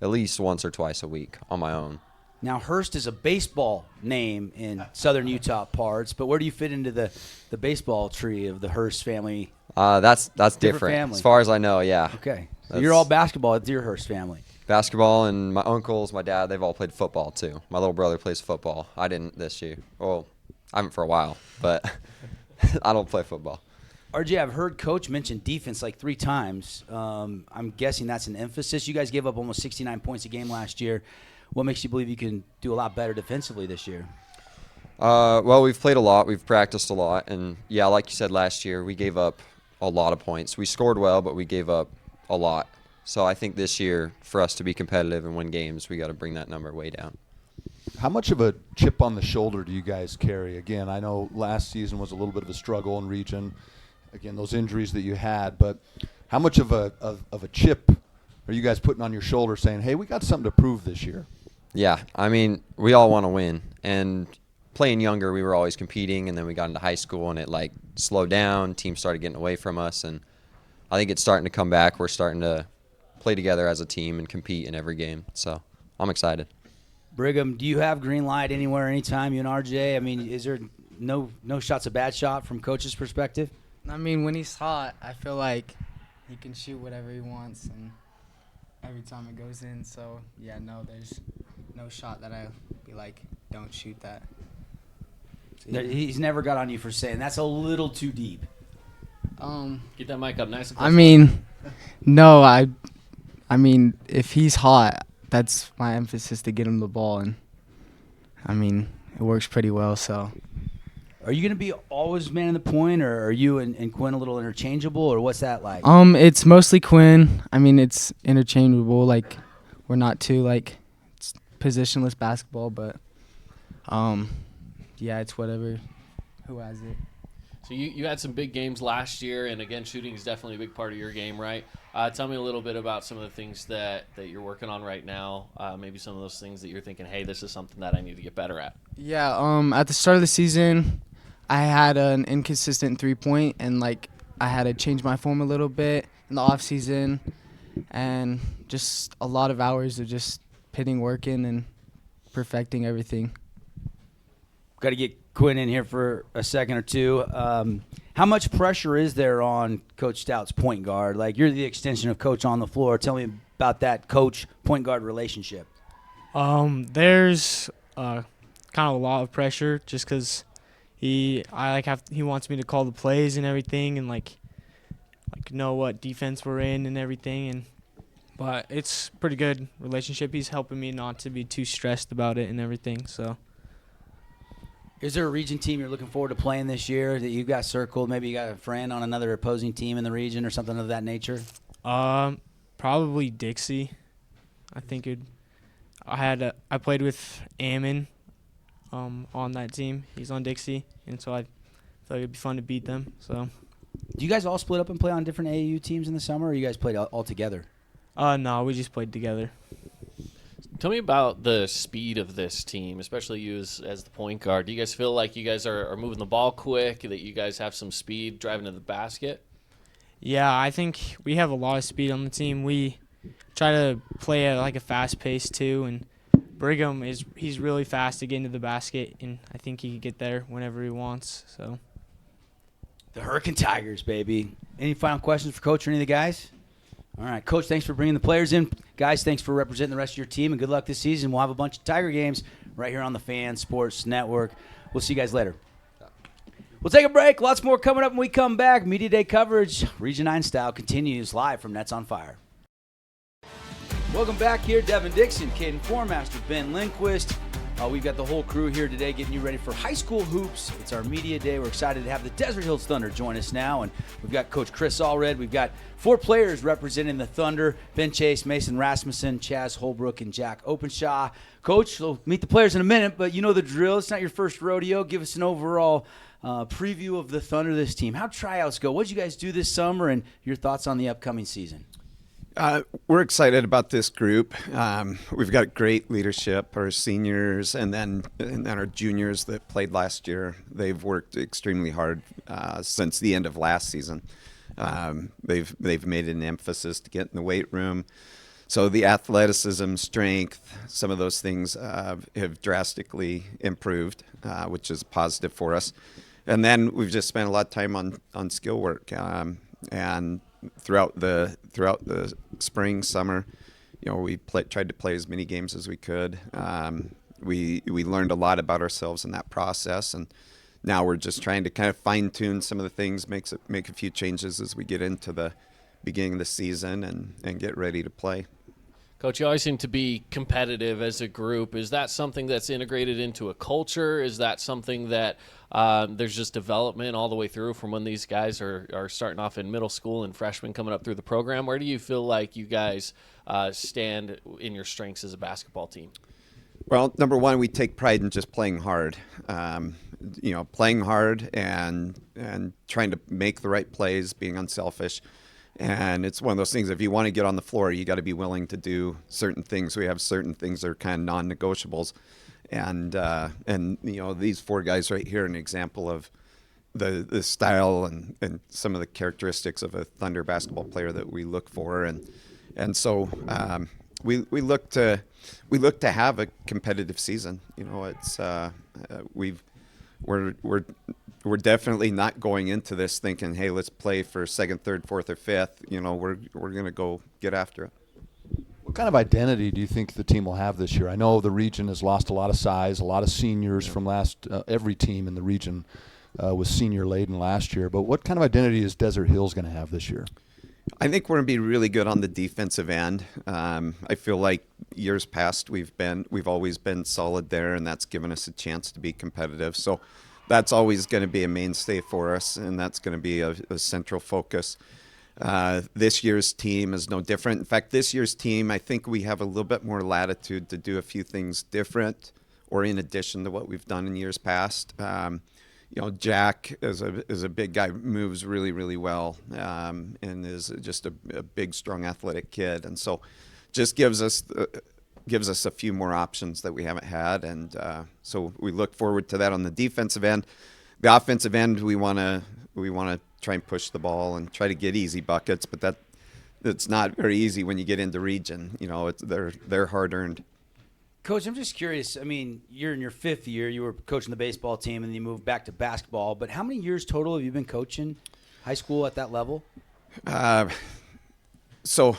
at least once or twice a week on my own. Now, Hurst is a baseball name in southern Utah parts, but where do you fit into the baseball tree of the Hurst family? That's different. Family. As far as I know, yeah. Okay. So you're all basketball. It's your Hurst family. Basketball, and my uncles, my dad, they've all played football too. My little brother plays football. I didn't this year. Well, I haven't for a while, but I don't play football. RJ, I've heard Coach mention defense like 3 times. I'm guessing that's an emphasis. You guys gave up almost 69 points a game last year. What makes you believe you can do a lot better defensively this year? Well, we've played a lot. We've practiced a lot. And, yeah, like you said, last year we gave up a lot of points. We scored well, but we gave up a lot. So I think this year, for us to be competitive and win games, we got to bring that number way down. How much of a chip on the shoulder do you guys carry? Again, I know last season was a little bit of a struggle in region. Again, those injuries that you had. But how much of a chip are you guys putting on your shoulder saying, hey, we got something to prove this year? Yeah, I mean, we all want to win. And playing younger, we were always competing, and then we got into high school, and it, slowed down. Teams started getting away from us, and I think it's starting to come back. We're starting to play together as a team and compete in every game. So I'm excited. Brigham, do you have green light anywhere, anytime, you and RJ? I mean, is there no shot's a bad shot from Coach's perspective? I mean, when he's hot, I feel like he can shoot whatever he wants, and every time it goes in. So, yeah, no, there's no shot that I'll be like, don't shoot that. So, yeah. He's never got on you for saying that's a little too deep. Get that mic up nice and close. I mean, no, I mean, if he's hot, that's my emphasis to get him the ball, and I mean, it works pretty well. So, are you going to be always man in the point, or are you and Quinn a little interchangeable, or what's that like? It's mostly Quinn. I mean, it's interchangeable. Like, we're not too it's positionless basketball, but yeah, it's whatever. Who has it? So you had some big games last year, and again, shooting is definitely a big part of your game, right? Tell me a little bit about some of the things that you're working on right now. Maybe some of those things that you're thinking, hey, this is something that I need to get better at. Yeah. At the start of the season, I had an inconsistent 3-point, and I had to change my form a little bit in the off season, and just a lot of hours of just pitting work in and perfecting everything. Got to get Quinn in here for a second or two. How much pressure is there on Coach Stout's point guard? Like, you're the extension of Coach on the floor. Tell me about that coach-point guard relationship. There's kind of a lot of pressure just because he wants me to call the plays and everything and like know what defense we're in and everything. But it's pretty good relationship. He's helping me not to be too stressed about it and everything. So. Is there a region team you're looking forward to playing this year that you've got circled? Maybe you got a friend on another opposing team in the region or something of that nature? Probably Dixie. I think I played with Ammon on that team. He's on Dixie, and so I thought it'd be fun to beat them. So. Do you guys all split up and play on different AAU teams in the summer, or you guys played all together? No, we just played together. Tell me about the speed of this team, especially you as the point guard. Do you guys feel like you guys are moving the ball quick, that you guys have some speed driving to the basket? Yeah, I think we have a lot of speed on the team. We try to play at like a fast pace too, and Brigham he's really fast to get into the basket, and I think he can get there whenever he wants. So. The Hurricane Tigers, baby. Any final questions for Coach or any of the guys? All right, Coach, thanks for bringing the players in. Guys, thanks for representing the rest of your team, and good luck this season. We'll have a bunch of Tiger games right here on the Fan Sports Network. We'll see you guys later. We'll take a break. Lots more coming up when we come back. Media Day coverage, Region 9 style, continues live from Nets on Fire. Welcome back here. Devin Dixon, Caden Formaster, Ben Lindquist. We've got the whole crew here today getting you ready for high school hoops. It's our media day. We're excited to have the Desert Hills Thunder join us now. And we've got Coach Chris Allred. We've got 4 players representing the Thunder: Ben Chase, Mason Rasmussen, Chaz Holbrook, and Jack Openshaw. Coach, we'll meet the players in a minute, but you know the drill. It's not your first rodeo. Give us an overall preview of the Thunder, this team. How'd tryouts go? What did you guys do this summer, and your thoughts on the upcoming season? We're excited about this group. We've got great leadership. Our seniors and then our juniors that played last year, they've worked extremely hard since the end of last season. They've made an emphasis to get in the weight room. So the athleticism, strength, some of those things have drastically improved, which is positive for us. And then we've just spent a lot of time on skill work and throughout the spring, summer, we tried to play as many games as we could. We learned a lot about ourselves in that process, and now we're just trying to kind of fine tune some of the things, make a few changes as we get into the beginning of the season and get ready to play. Coach, you always seem to be competitive as a group. Is that something that's integrated into a culture? Is that something that there's just development all the way through from when these guys are starting off in middle school and freshmen coming up through the program? Where do you feel like you guys stand in your strengths as a basketball team? Well, number one, we take pride in just playing hard. Playing hard and trying to make the right plays, being unselfish. And it's one of those things, if you want to get on the floor, you got to be willing to do certain things. We have certain things that are kind of non-negotiables. And these 4 guys right here are an example of the style and some of the characteristics of a Thunder basketball player that we look for. And so we look to have a competitive season. We're definitely not going into this thinking, hey, let's play for 2nd, 3rd, 4th, or 5th. We're going to go get after it. What kind of identity do you think the team will have this year? I know the region has lost a lot of size, a lot of seniors from every team in the region was senior laden last year. But what kind of identity is Desert Hills going to have this year? I think we're going to be really good on the defensive end. I feel like years past we've always been solid there, and that's given us a chance to be competitive. So that's always going to be a mainstay for us, and that's going to be a central focus. This year's team is no different. In fact, this year's team, I think we have a little bit more latitude to do a few things different or in addition to what we've done in years past. Jack is a big guy, moves really, really well, and is just a big, strong, athletic kid. And so just gives us a few more options that we haven't had. And so we look forward to that on the defensive end. The offensive end, we want to try and push the ball and try to get easy buckets, but it's not very easy when you get into region. They're hard earned. Coach, I'm just curious. I mean, you're in your 5th year. You were coaching the baseball team, and then you moved back to basketball. But how many years total have you been coaching high school at that level? So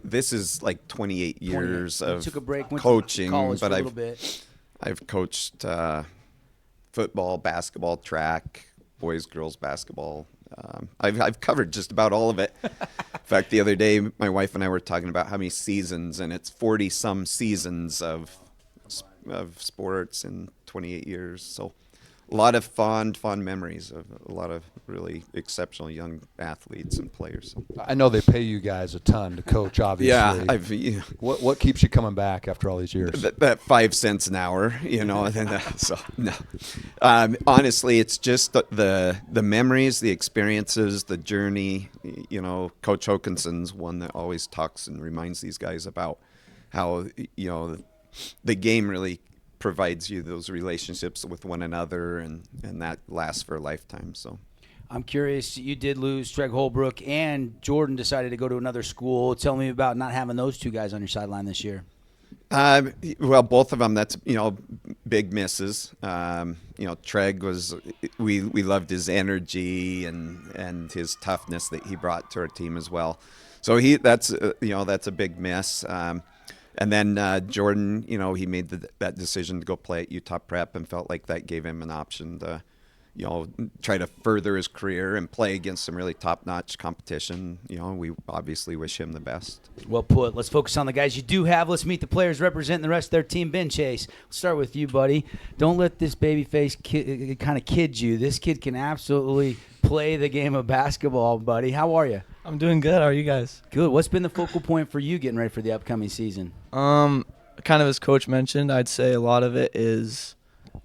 this is like 28 years of took a break, went coaching, to college but for a little bit. I've coached football, basketball, track, boys, girls basketball. I've covered just about all of it. In fact, the other day, my wife and I were talking about how many seasons, and it's 40-some seasons of sports in 28 years. So a lot of fond memories of a lot of really exceptional young athletes and players. I know they pay you guys a ton to coach, obviously. Yeah, what keeps you coming back after all these years? That 5 cents an hour, and then, so no. Honestly, it's just the memories, the experiences, the journey. Coach Hokinson's one that always talks and reminds these guys about how the game really provides you those relationships with one another, and that lasts for a lifetime. So I'm curious, you did lose Treg Holbrook, and Jordan decided to go to another school. Tell me about not having those two guys on your sideline this year. Well, both of them, that's, big misses. Treg was, we loved his energy and his toughness that he brought to our team as well. So that's a big miss. And then Jordan, he made that decision to go play at Utah Prep, and felt like that gave him an option to, try to further his career and play against some really top-notch competition. We obviously wish him the best. Well put. Let's focus on the guys you do have. Let's meet the players representing the rest of their team. Ben Chase, let's start with you, buddy. Don't let this baby face kind of kid you. This kid can absolutely play the game of basketball, buddy. How are you? I'm doing good. How are you guys? Good. What's been the focal point for you getting ready for the upcoming season? Kind of as Coach mentioned, I'd say a lot of it is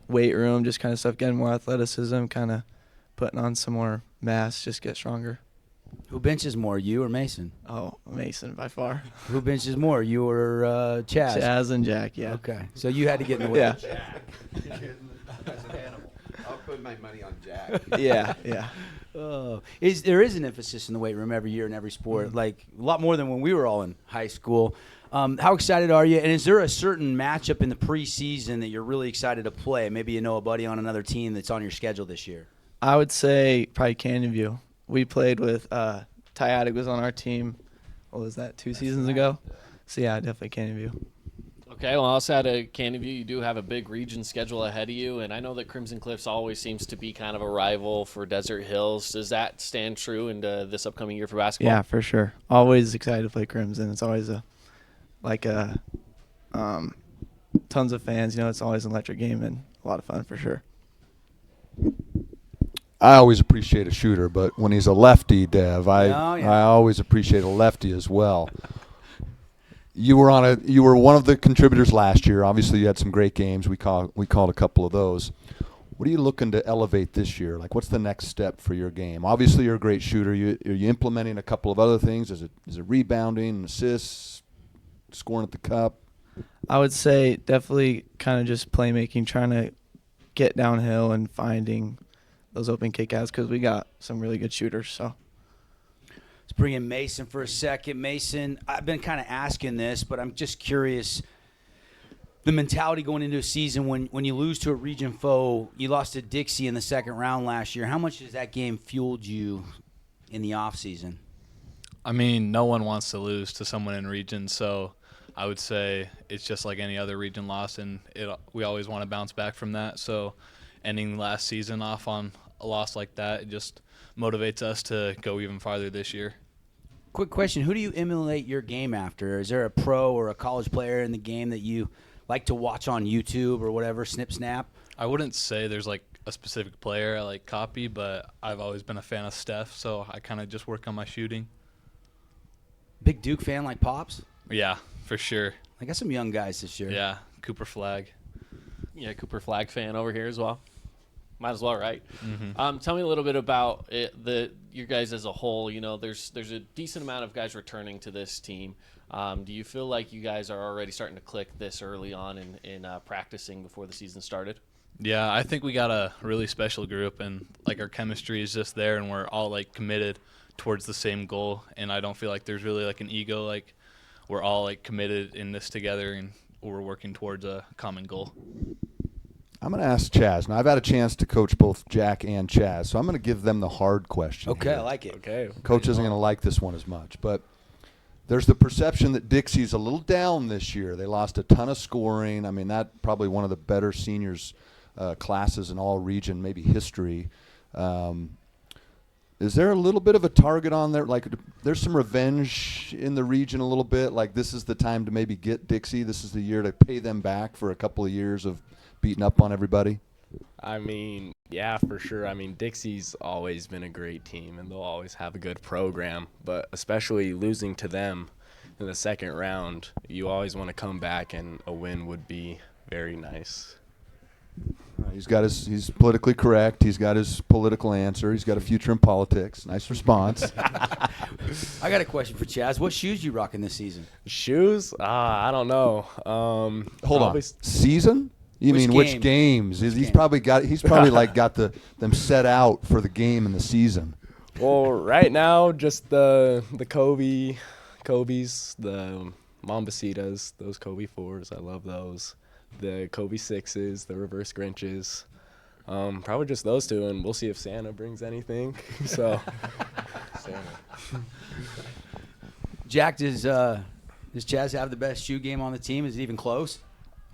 weight room, just kind of stuff, getting more athleticism, kind of putting on some more mass, just get stronger. Who benches more, you or Mason? Oh, Mason by far. Who benches more, you or Chaz? Chaz and Jack, yeah. Okay. So you had to get in the way. Yeah. I'll put my money on Jack. Yeah. There is an emphasis in the weight room every year in every sport, like a lot more than when we were all in high school. How excited are you? And is there a certain matchup in the preseason that you're really excited to play? Maybe you know a buddy on another team that's on your schedule this year. I would say probably Canyon View. We played with Ty Attic was on our team. What was that, 2 seasons ago? So yeah, definitely Canyon View. Okay, well, outside of Canyon View, you do have a big region schedule ahead of you, and I know that Crimson Cliffs always seems to be kind of a rival for Desert Hills. Does that stand true into this upcoming year for basketball? Yeah, for sure. Always excited to play Crimson. It's always tons of fans. It's always an electric game and a lot of fun for sure. I always appreciate a shooter, but when he's a lefty, Dev, I always appreciate a lefty as well. You were one of the contributors last year. Obviously, you had some great games. We called a couple of those. What are you looking to elevate this year? Like, what's the next step for your game? Obviously, you're a great shooter. Are you implementing a couple of other things? Is it rebounding, assists, scoring at the cup? I would say definitely kind of just playmaking, trying to get downhill and finding those open kickouts because we got some really good shooters. So let's bring in Mason for a second. Mason, I've been kind of asking this, but I'm just curious. The mentality going into a season when you lose to a region foe, you lost to Dixie in the second round last year. How much has that game fueled you in the offseason? I mean, no one wants to lose to someone in region, so I would say it's just like any other region loss, and we always want to bounce back from that. So ending last season off on a loss like that, it just motivates us to go even farther this year. Quick question. Who do you emulate your game after? Is there a pro or a college player in the game that you like to watch on YouTube or whatever, Snip Snap? I wouldn't say there's like a specific player I like copy, but I've always been a fan of Steph, so I kind of just work on my shooting. Big Duke fan like Pops? Yeah, for sure. I got some young guys this year. Yeah, Cooper Flag. Yeah, Cooper Flag fan over here as well. Might as well, right? Mm-hmm. Tell me a little bit about your guys as a whole. There's a decent amount of guys returning to this team. Do you feel like you guys are already starting to click this early on in practicing before the season started? Yeah, I think we got a really special group, and like our chemistry is just there, and we're all like committed towards the same goal. And I don't feel like there's really like an ego. Like we're all like committed in this together and we're working towards a common goal. I'm going to ask Chaz. Now, I've had a chance to coach both Jack and Chaz, so I'm going to give them the hard question. Okay, here. I like it. Okay. Coach isn't going to like this one as much, but there's the perception that Dixie's a little down this year. They lost a ton of scoring. I mean, that probably one of the better seniors classes in all region, maybe history. Is there a little bit of a target on there? Like, there's some revenge in the region a little bit. Like, this is the time to maybe get Dixie. This is the year to pay them back for a couple of years of beating up on everybody. I mean, yeah, for sure. I mean, Dixie's always been a great team, and they'll always have a good program. But especially losing to them in the second round, you always want to come back, and a win would be very nice. He's politically correct. He's got his political answer. He's got a future in politics. Nice response. I got a question for Chaz. What shoes you rocking this season? Shoes? I don't know. Hold on. Season? You mean which games? He's probably like got them set out for the game and the season. Well, right now, just the Kobe's, the Mombasitas, those Kobe 4s. I love those. The Kobe 6s, the reverse Grinches. Probably just those two, and we'll see if Santa brings anything. So, Santa. Jack, does Chaz have the best shoe game on the team? Is it even close?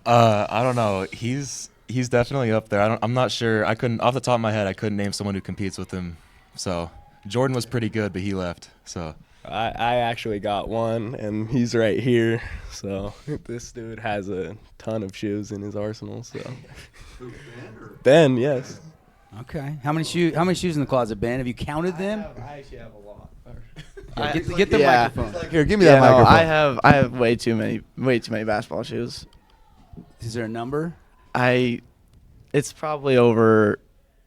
I don't know. He's definitely up there. I'm not sure. I couldn't, off the top of my head, I couldn't name someone who competes with him. So Jordan was pretty good, but he left. So I actually got one, and he's right here. So this dude has a ton of shoes in his arsenal. So Ben, yes. Okay. How many shoes in the closet, Ben? Have you counted them? I actually have a lot. Yeah, get the microphone. Here, give me that microphone. I have way too many basketball shoes. Is there a number? It's probably over,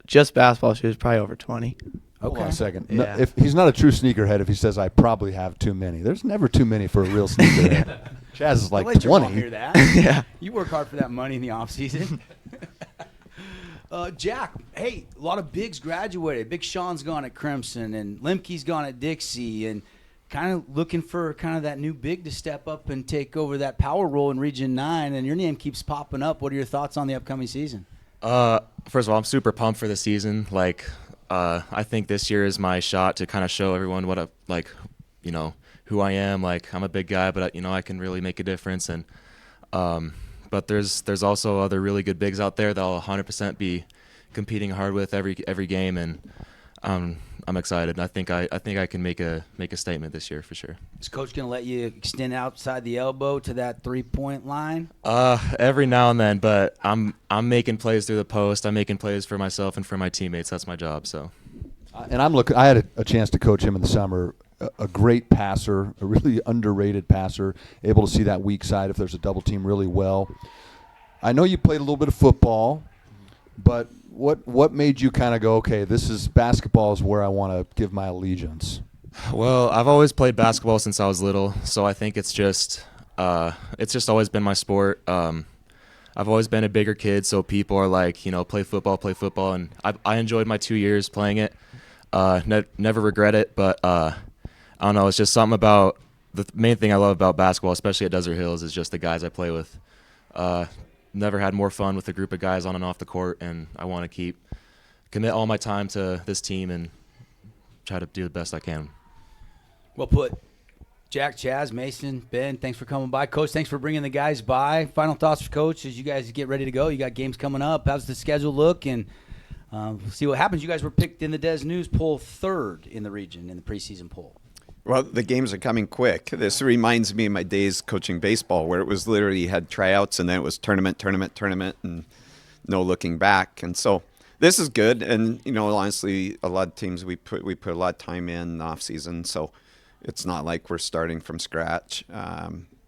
just basketball shoes, probably over 20. Hold on a second. Yeah. No, if he's not a true sneakerhead, if he says I probably have too many, there's never too many for a real sneakerhead. Chaz is like I'll let your 20. mom hear that. Yeah. You work hard for that money in the off season. Jack, hey, a lot of bigs graduated. Big Sean's gone at Crimson, and Lemke's gone at Dixie, and kind of looking for kind of that new big to step up and take over that power role in Region 9, and your name keeps popping up. What are your thoughts on the upcoming season? First of all, I'm super pumped for the season. I think this year is my shot to kind of show everyone what who I am. Like, I'm a big guy, but I can really make a difference. And but there's also other really good bigs out there that I'll 100% be competing hard with every game, and I'm excited. I think I can make a statement this year for sure. Is Coach going to let you extend outside the elbow to that 3-point line? Every now and then, but I'm making plays through the post. I'm making plays for myself and for my teammates. That's my job. So, and I had a chance to coach him in the summer. A great passer, a really underrated passer, able to see that weak side if there's a double team really well. I know you played a little bit of football, but what made you kind of go, okay, basketball is where I want to give my allegiance? Well, I've always played basketball since I was little, so I think it's just always been my sport. I've always been a bigger kid, so people are like, play football, and I enjoyed my 2 years playing it. Never regret it, but I don't know. It's just something about the main thing I love about basketball, especially at Desert Hills, is just the guys I play with. Never had more fun with a group of guys on and off the court, and I want to commit all my time to this team and try to do the best I can. Well put. Jack, Chaz, Mason, Ben, thanks for coming by. Coach, thanks for bringing the guys by. Final thoughts for Coach as you guys get ready to go. You got games coming up. How's the schedule look? And we'll see what happens. You guys were picked in the Des News poll 3rd in the region in the preseason poll. Well, the games are coming quick. This reminds me of my days coaching baseball, where it was literally you had tryouts and then it was tournament, and no looking back. And so this is good. And honestly, a lot of teams we put a lot of time in off season, so it's not like we're starting from scratch.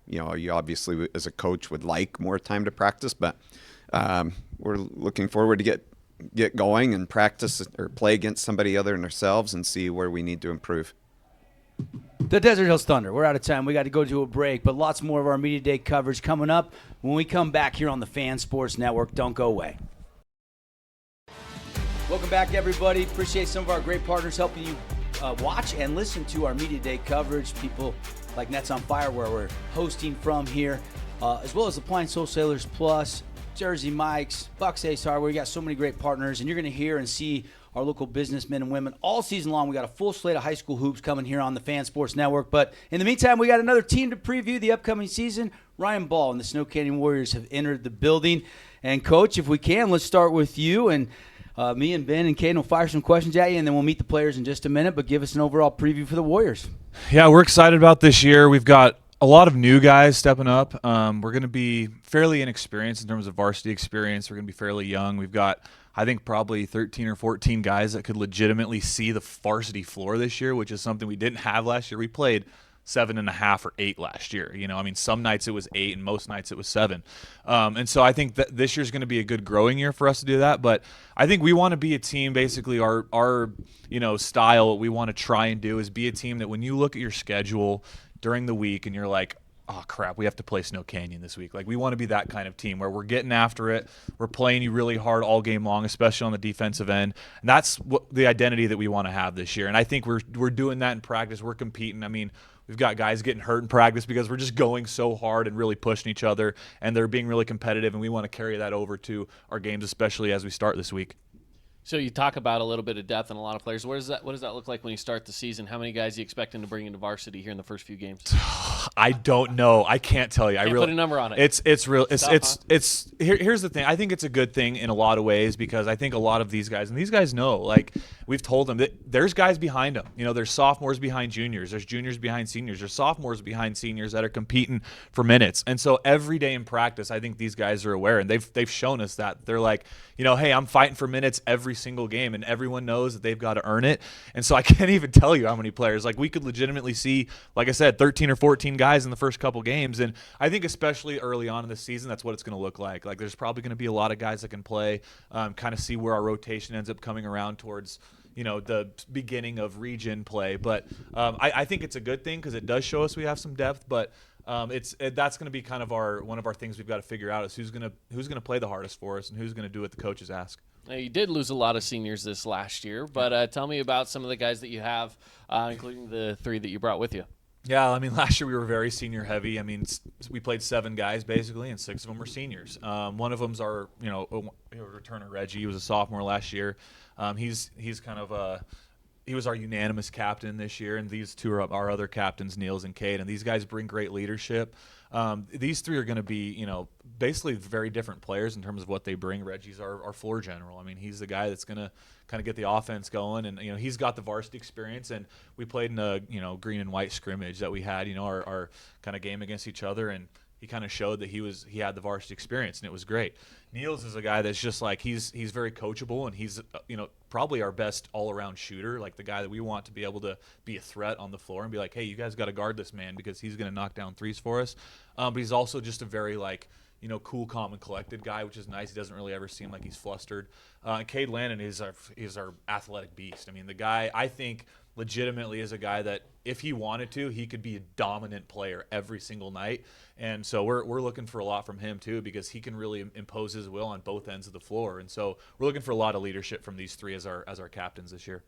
You obviously as a coach would like more time to practice, but we're looking forward to get going and practice or play against somebody other than ourselves and see where we need to improve. The Desert Hills Thunder. We're out of time. We got to go to a break, but lots more of our Media Day coverage coming up when we come back here on the Fan Sports Network. Don't go away. Welcome back, everybody. Appreciate some of our great partners helping you watch and listen to our Media Day coverage. People like Nets on Fire, where we're hosting from here. as well as Appliance Wholesalers Plus, Jersey Mike's, Bucks Ace Hardware. We got so many great partners, and you're going to hear and see our local businessmen and women all season long. We got a full slate of high school hoops coming here on the Fan Sports Network. But in the meantime, we got another team to preview the upcoming season. Ryan Ball and the Snow Canyon Warriors have entered the building. And, Coach, if we can, let's start with you. And me and Ben and Caden will fire some questions at you, and then we'll meet the players in just a minute. But give us an overall preview for the Warriors. Yeah, we're excited about this year. We've got a lot of new guys stepping up. We're going to be fairly inexperienced in terms of varsity experience. We're going to be fairly young. We've got, I think, probably 13 or 14 guys that could legitimately see the varsity floor this year, which is something we didn't have last year. We played 7.5 or 8 last year. Some nights it was 8 and most nights it was 7. And so I think that this year's going to be a good growing year for us to do that. But I think we want to be a team, basically our style, what we want to try and do is be a team that when you look at your schedule during the week and you're like, oh crap, we have to play Snow Canyon this week. Like, we want to be that kind of team where we're getting after it. We're playing you really hard all game long, especially on the defensive end. And that's what the identity that we want to have this year. And I think we're doing that in practice. We're competing. I mean, we've got guys getting hurt in practice because we're just going so hard and really pushing each other, and they're being really competitive, and we want to carry that over to our games, especially as we start this week. So you talk about a little bit of depth and a lot of players. What does that look like when you start the season? How many guys are you expecting to bring into varsity here in the first few games? I don't know. I can't tell you. Can't put a number on it. It's real. Tough, Here's the thing. I think it's a good thing in a lot of ways because I think a lot of these guys, and these guys know, like we've told them that there's guys behind them. There's sophomores behind juniors. There's juniors behind seniors. There's sophomores behind seniors that are competing for minutes. And so every day in practice, I think these guys are aware, and they've shown us that. They're like, hey, I'm fighting for minutes every single game, and everyone knows that they've got to earn it. And so I can't even tell you how many players. Like, we could legitimately see, like I said, 13 or 14 guys in the first couple games. And I think especially early on in the season, that's what it's going to look like. Like, there's probably going to be a lot of guys that can play, kind of see where our rotation ends up coming around towards the beginning of region play. But I think it's a good thing because it does show us we have some depth. But that's going to be kind of one of our things we've got to figure out is who's going to play the hardest for us and who's going to do what the coaches ask. Now, you did lose a lot of seniors this last year, but tell me about some of the guys that you have, including the 3 that you brought with you. Yeah, I mean, last year we were very senior heavy. I mean, we played 7 guys basically, and 6 of them were seniors. One of them's our, returner Reggie. He was a sophomore last year. He's kind of he was our unanimous captain this year, and these 2 are our other captains, Niels and Cade, and these guys bring great leadership. These 3 are going to be, basically very different players in terms of what they bring. Reggie's our floor general. I mean, he's the guy that's going to kind of get the offense going, and he's got the varsity experience. And we played in a green and white scrimmage that we had, our kind of game against each other, and he kind of showed that he had the varsity experience, and it was great. Niels is a guy that's just like he's very coachable, and he's probably our best all-around shooter, like the guy that we want to be able to be a threat on the floor and be like, hey, you guys got to guard this man because he's going to knock down threes for us. But he's also just a very cool, calm, and collected guy, which is nice. He doesn't really ever seem like he's flustered. Cade Lannon is our athletic beast. I mean, the guy, I think, legitimately is a guy that if he wanted to, he could be a dominant player every single night. And so we're looking for a lot from him too, because he can really impose his will on both ends of the floor. And so we're looking for a lot of leadership from these 3 as our captains this year.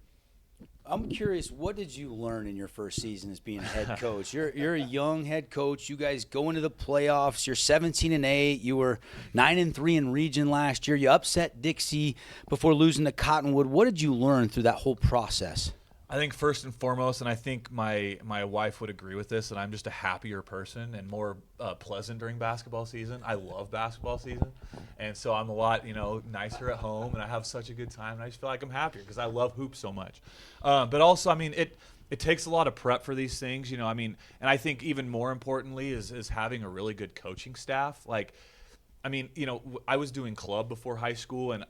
I'm curious, what did you learn in your first season as being a head coach? You're a young head coach. You guys go into the playoffs. You're 17-8. You were 9-3 in region last year. You upset Dixie before losing to Cottonwood. What did you learn through that whole process? I think first and foremost, and I think my wife would agree with this, that I'm just a happier person and more pleasant during basketball season. I love basketball season, and so I'm a lot nicer at home, and I have such a good time, and I just feel like I'm happier because I love hoops so much. But also, I mean, it takes a lot of prep for these things, I mean, and I think even more importantly is having a really good coaching staff. Like, I mean, I was doing club before high school, and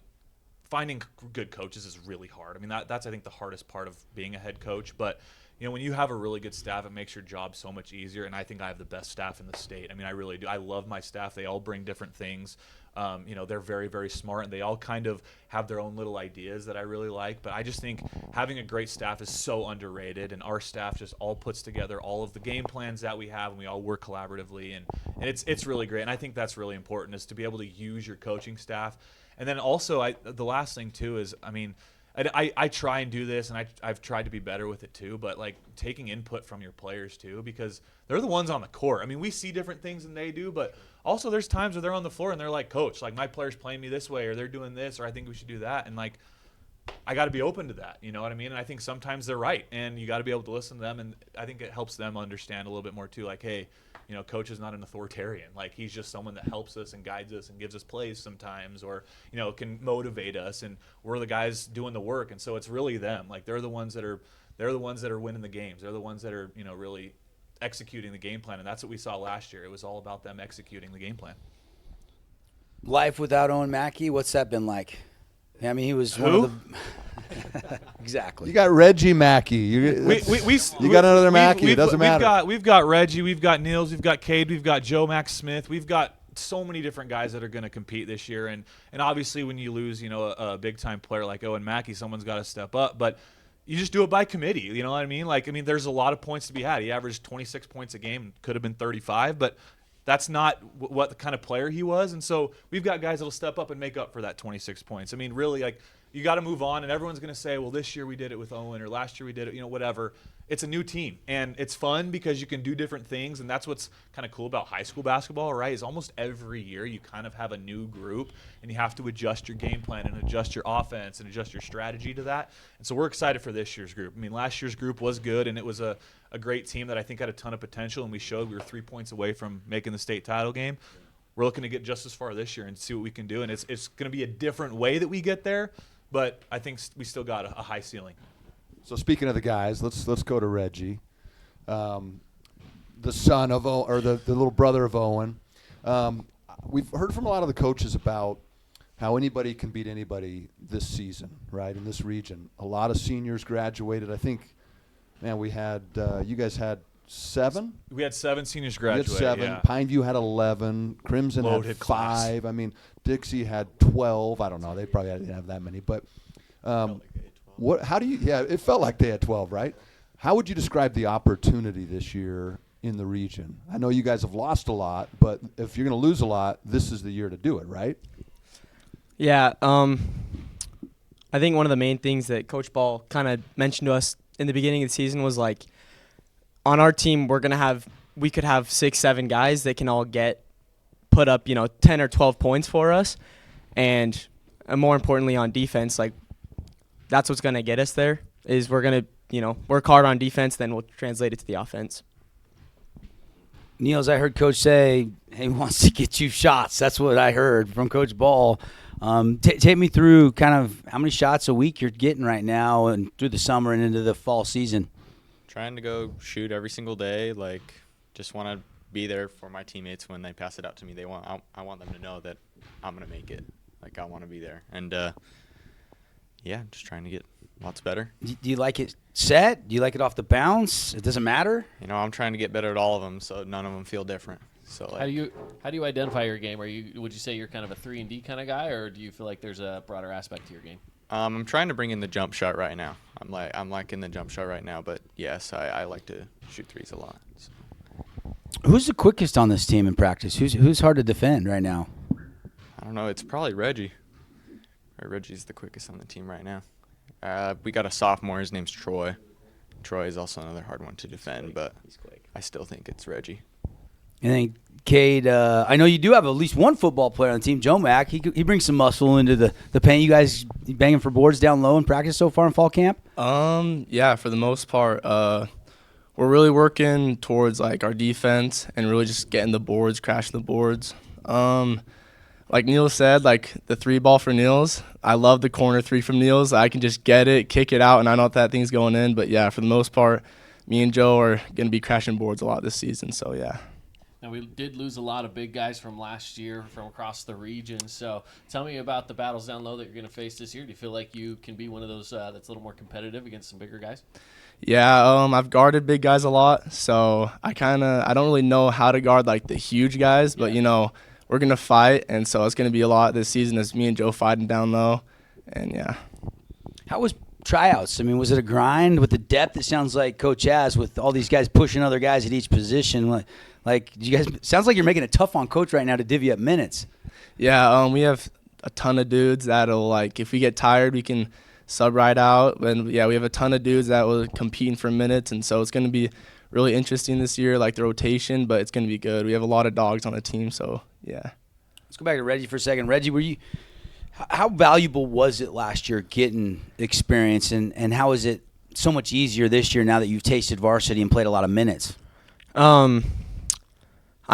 finding good coaches is really hard. I mean, that's I think the hardest part of being a head coach. But when you have a really good staff, it makes your job so much easier. And I think I have the best staff in the state. I mean, I really do. I love my staff. They all bring different things. They're very, very smart, and they all kind of have their own little ideas that I really like. But I just think having a great staff is so underrated, and our staff just all puts together all of the game plans that we have, and we all work collaboratively, and it's really great. And I think that's really important, is to be able to use your coaching staff. And then also, the last thing too is, I mean, I try and do this, and I've tried to be better with it too, but like taking input from your players too, because they're the ones on the court. I mean, we see different things than they do, but also there's times where they're on the floor and they're like, coach, like my player's playing me this way, or they're doing this, or I think we should do that. And like, I got to be open to that. You know what I mean? And I think sometimes they're right, and you got to be able to listen to them. And I think it helps them understand a little bit more too. Like, hey, you know, coach is not an authoritarian. Like, he's just someone that helps us and guides us and gives us plays sometimes, or, you know, can motivate us. And we're the guys doing the work. And so it's really them. Like, they're the ones that are winning the games. They're the ones that are, you know, really executing the game plan. And that's what we saw last year. It was all about them executing the game plan. Life without Owen Mackey, what's that been like? I mean, he was one of the exactly. You got Reggie Mackey. You got another Mackey. It doesn't matter. We've got Reggie. We've got Niels. We've got Cade. We've got Joe Max Smith. We've got so many different guys that are going to compete this year. And obviously, when you lose, you know, a big time player like Owen Mackey, someone's got to step up. But you just do it by committee. You know what I mean? Like, I mean, there's a lot of points to be had. He averaged 26 points a game. Could have been 35, but that's not what the kind of player he was. And so we've got guys that will step up and make up for that 26 points. I mean, really, like, you got to move on, and everyone's going to say, well, this year we did it with Owen, or last year we did it, you know, whatever. It's a new team, and it's fun because you can do different things, and that's what's kind of cool about high school basketball, right, is almost every year you kind of have a new group, and you have to adjust your game plan and adjust your offense and adjust your strategy to that. And so we're excited for this year's group. I mean, last year's group was good, and it was a great team that I think had a ton of potential, and we showed we were 3 points away from making the state title game. We're looking to get just as far this year and see what we can do, and it's going to be a different way that we get there, but I think we still got a high ceiling. So speaking of the guys, let's go to Reggie, the son of the little brother of Owen. We've heard from a lot of the coaches about how anybody can beat anybody this season, right, in this region. A lot of seniors graduated. I think, man, we had you guys had 7? We had 7 seniors graduate. We had 7. Yeah. Pineview had 11. Crimson had 5. Class. I mean, Dixie had 12. I don't know. They probably didn't have that many. But how do you – yeah, it felt like they had 12, right? How would you describe the opportunity this year in the region? I know you guys have lost a lot, but if you're going to lose a lot, this is the year to do it, right? Yeah. I think one of the main things that Coach Ball kind of mentioned to us in the beginning of the season was, like, on our team, we could have 6-7 guys that can all put up, 10 or 12 points for us, and more importantly on defense, like, that's what's going to get us there. Is we're going to work hard on defense, then we'll translate it to the offense. Niels, I heard Coach say he wants to get you shots. That's what I heard from Coach Ball. Take me through kind of how many shots a week you're getting right now and through the summer and into the fall season. Trying to go shoot every single day. Like, just want to be there for my teammates when they pass it out to me. I want them to know that I'm gonna make it. Like, I want to be there, and yeah, just trying to get lots better. Do you like it set? Do you like it off the bounce? It doesn't matter. I'm trying to get better at all of them, so none of them feel different. So how do you identify your game? Would you say you're kind of a 3-and-D kind of guy, or do you feel like there's a broader aspect to your game? I'm trying to bring in the jump shot right now. I'm liking the jump shot right now, but yes, I like to shoot threes a lot. So. Who's the quickest on this team in practice? Who's hard to defend right now? I don't know. It's probably Reggie. Reggie's the quickest on the team right now. We got a sophomore. His name's Troy. Troy is also another hard one to defend, but I still think it's Reggie. And then Cade, I know you do have at least one football player on the team, Joe Mack. He brings some muscle into the paint. You guys banging for boards down low in practice so far in fall camp? Yeah, for the most part. We're really working towards, like, our defense and really just getting the boards, crashing the boards. Like Niels said, like, the 3-ball for Niels, I love the corner 3 from Niels. I can just get it, kick it out, and I know that thing's going in. But, yeah, for the most part, me and Joe are going to be crashing boards a lot this season, so, yeah. Now, we did lose a lot of big guys from last year from across the region. So tell me about the battles down low that you're going to face this year. Do you feel like you can be one of those that's a little more competitive against some bigger guys? Yeah, I've guarded big guys a lot, so I don't really know how to guard, like, the huge guys, but, we're going to fight, and so it's going to be a lot this season as me and Joe fighting down low, and, yeah. How was tryouts? I mean, was it a grind with the depth it sounds like Coach has with all these guys pushing other guys at each position? Like, you guys, sounds like you're making it tough on Coach right now to divvy up minutes. Yeah, we have a ton of dudes that'll, like, if we get tired, we can sub right out. And yeah, we have a ton of dudes that will competing for minutes, and so it's going to be really interesting this year, like the rotation, but it's going to be good. We have a lot of dogs on the team, so yeah. Let's go back to Reggie for a second. Reggie, how valuable was it last year getting experience, and how is it so much easier this year now that you've tasted varsity and played a lot of minutes? I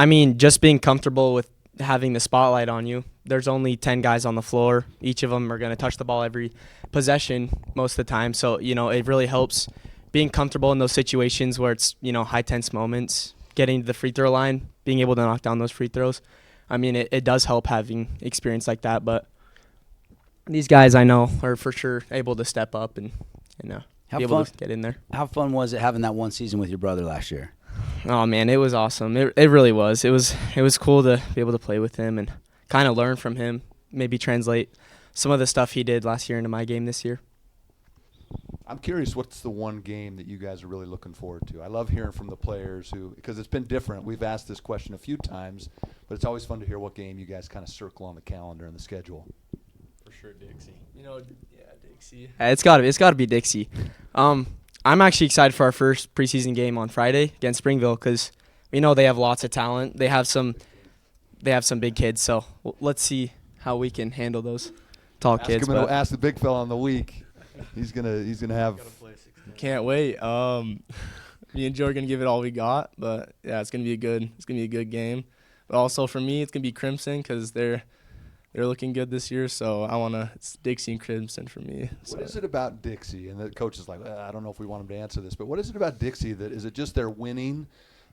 mean, just being comfortable with having the spotlight on you. There's only 10 guys on the floor. Each of them are going to touch the ball every possession most of the time. So, it really helps being comfortable in those situations where it's, high tense moments, getting to the free throw line, being able to knock down those free throws. I mean, it does help having experience like that, but these guys I know are for sure able to step up and be able to get in there. How fun was it having that one season with your brother last year? Oh man, it was awesome. It really was. It was cool to be able to play with him and kind of learn from him. Maybe translate some of the stuff he did last year into my game this year. I'm curious, what's the one game that you guys are really looking forward to? I love hearing from the players because it's been different. We've asked this question a few times, but it's always fun to hear what game you guys kind of circle on the calendar and the schedule. For sure, Dixie. Dixie. It's got to be Dixie. I'm actually excited for our first preseason game on Friday against Springville because we know they have lots of talent. They have some big kids, so let's see how we can handle those tall kids. Ask the big fella on the week. He's gonna have. Can't wait. Me and Joe are gonna give it all we got, but yeah, it's gonna be a good game. But also for me, it's gonna be Crimson because they're looking good this year. So it's Dixie and Crimson for me. What is it about Dixie? And the coach is like, I don't know if we want him to answer this, but what is it about Dixie that is it just they're winning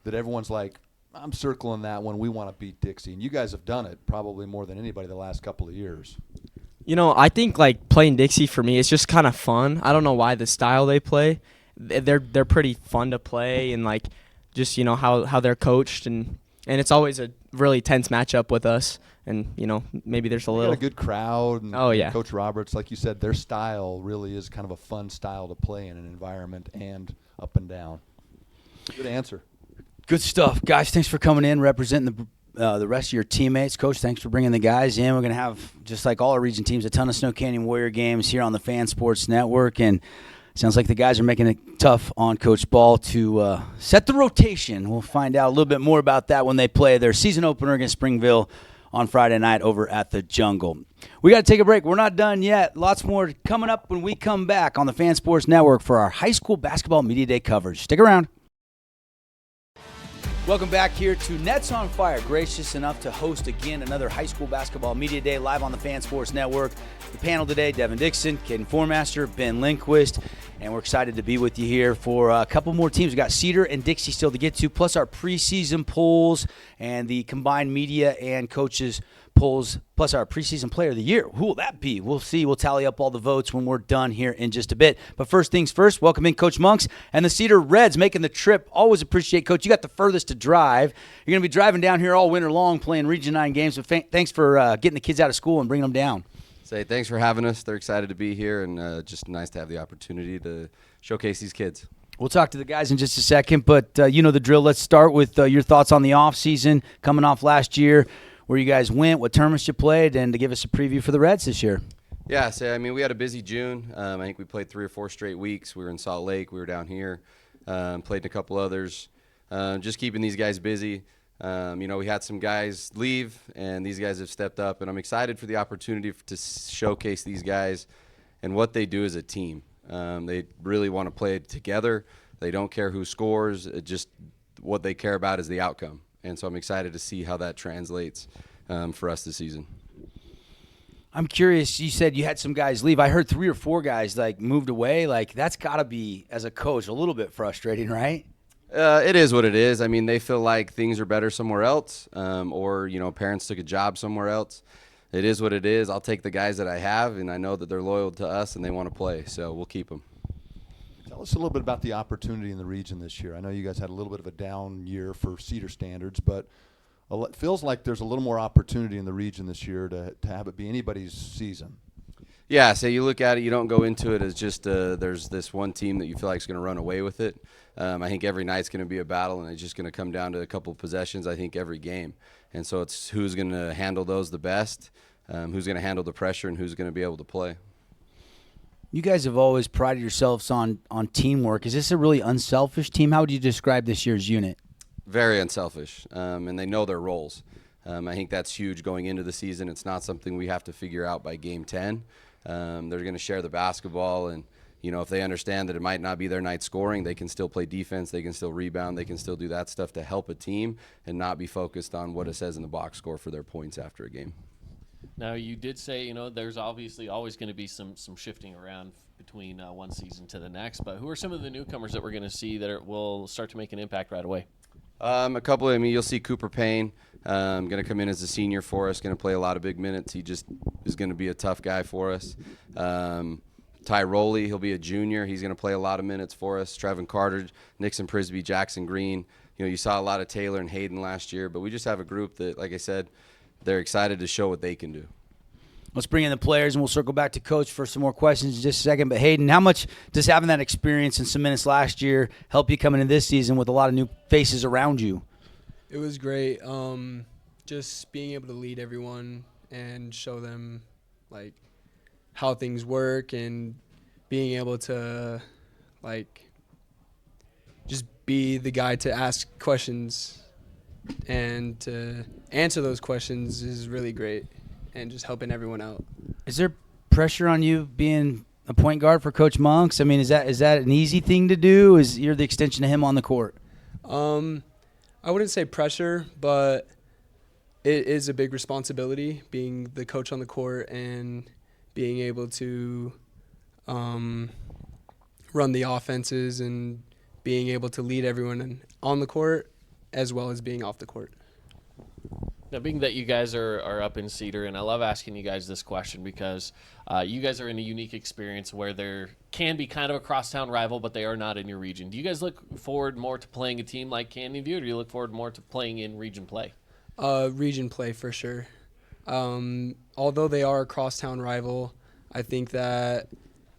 that everyone's like, I'm circling that one. We want to beat Dixie, and you guys have done it probably more than anybody the last couple of years. I think like playing Dixie for me, it's just kind of fun. I don't know why the style they play. They're pretty fun to play, and like just how they're coached, and it's always a really tense matchup with us. And maybe there's They got a good crowd. And oh yeah, Coach Roberts, like you said, their style really is kind of a fun style to play in an environment and up and down. Good answer. Good stuff, guys. Thanks for coming in, representing the rest of your teammates. Coach, thanks for bringing the guys in. We're going to have, just like all our region teams, a ton of Snow Canyon Warrior games here on the Fan Sports Network. And sounds like the guys are making it tough on Coach Ball to set the rotation. We'll find out a little bit more about that when they play their season opener against Springville on Friday night over at the Jungle. We got to take a break. We're not done yet. Lots more coming up when we come back on the Fan Sports Network for our high school basketball media day coverage. Stick around. Welcome back here to Nets on Fire. Gracious enough to host again another high school basketball media day live on the Fan Sports Network. The panel today, Devin Dixon, Caden Formaster, Ben Lindquist, and we're excited to be with you here for a couple more teams. We got Cedar and Dixie still to get to, plus our preseason polls and the combined media and coaches polls, plus our preseason player of the year. Who will that be? We'll see. We'll tally up all the votes when we're done here in just a bit. But first things first, welcome in Coach Monks and the Cedar Reds making the trip. Always appreciate, Coach. You got the furthest to drive. You're going to be driving down here all winter long playing Region 9 games. So thanks for getting the kids out of school and bringing them down. Thanks for having us. They're excited to be here, and just nice to have the opportunity to showcase these kids. We'll talk to the guys in just a second, but you know the drill. Let's start with your thoughts on the offseason coming off last year, where you guys went, what tournaments you played, and to give us a preview for the Reds this year. Yeah, we had a busy June. I think we played 3 or 4 straight weeks. We were in Salt Lake. We were down here, played in a couple others. Just keeping these guys busy. We had some guys leave, and these guys have stepped up, and I'm excited for the opportunity to showcase these guys and what they do as a team. They really want to play together. They don't care who scores. Just what they care about is the outcome. And so I'm excited to see how that translates for us this season. I'm curious, you said you had some guys leave. I heard 3 or 4 guys moved away. That's got to be, as a coach, a little bit frustrating, right? It is what it is. I mean, they feel like things are better somewhere else, or parents took a job somewhere else. It is what it is. I'll take the guys that I have, and I know that they're loyal to us and they want to play, so we'll keep them. Tell us a little bit about the opportunity in the region this year. I know you guys had a little bit of a down year for Cedar standards, but it feels like there's a little more opportunity in the region this year to have it be anybody's season. Yeah, so you look at it, you don't go into it as just there's this one team that you feel like is going to run away with it. I think every night's going to be a battle, and it's just going to come down to a couple of possessions, I think, every game. And so it's who's going to handle those the best, who's going to handle the pressure, and who's going to be able to play. You guys have always prided yourselves on teamwork. Is this a really unselfish team? How would you describe this year's unit? Very unselfish, and they know their roles. I think that's huge going into the season. It's not something we have to figure out by game 10. They're going to share the basketball, and if they understand that it might not be their night scoring, they can still play defense, they can still rebound, they can still do that stuff to help a team and not be focused on what it says in the box score for their points after a game. Now, you did say, there's obviously always going to be some shifting around between one season to the next, but who are some of the newcomers that we're going to see that will start to make an impact right away? A couple of you'll see Cooper Payne going to come in as a senior for us, going to play a lot of big minutes. He just is going to be a tough guy for us. Ty Rowley, he'll be a junior. He's going to play a lot of minutes for us. Trevin Carter, Nixon Prisby, Jackson Green. You saw a lot of Taylor and Hayden last year, but we just have a group that, like I said, they're excited to show what they can do. Let's bring in the players, and we'll circle back to Coach for some more questions in just a second. But, Hayden, how much does having that experience and some minutes last year help you coming into this season with a lot of new faces around you? It was great. Just being able to lead everyone and show them, how things work, and being able to, just be the guy to ask questions and to answer those questions is really great. And just helping everyone out. Is there pressure on you being a point guard for Coach Monks? I mean, is that an easy thing to do? Is you're the extension of him on the court? I wouldn't say pressure, but it is a big responsibility being the coach on the court and being able to run the offenses and being able to lead everyone on the court as well as being off the court. Now, being that you guys are up in Cedar, and I love asking you guys this question because you guys are in a unique experience where there can be kind of a crosstown rival, but they are not in your region. Do you guys look forward more to playing a team like Canyon View, or do you look forward more to playing in region play? Region play for sure. Although they are a crosstown rival, I think that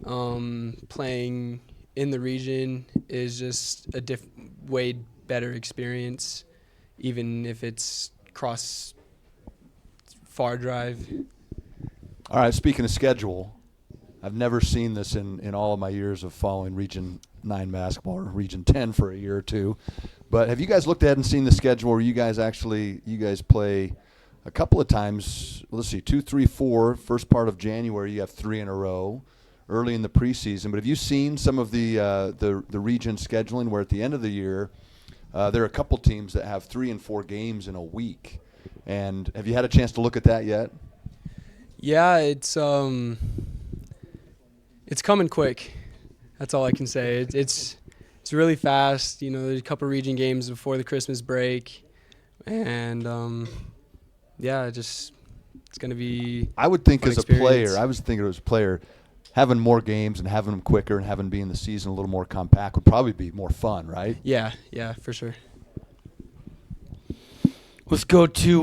playing in the region is just a way better experience, even if it's cross far drive. All right, speaking of schedule, I've never seen this in all of my years of following Region 9 basketball, or Region 10 for a year or two. But have you guys looked ahead and seen the schedule where you guys play a couple of times? Let's see, 2, 3, 4. First part of January, you have 3 in a row early in the preseason. But have you seen some of the region scheduling where at the end of the year, there are a couple teams that have 3 and 4 games in a week? And have you had a chance to look at that yet? Yeah, it's coming quick. That's all I can say. It's really fast. There's a couple region games before the Christmas break, and it's going to be. I would think as experience. A player, I was thinking as a player, having more games and having them quicker and having being the season a little more compact would probably be more fun, right? Yeah, for sure. Let's go to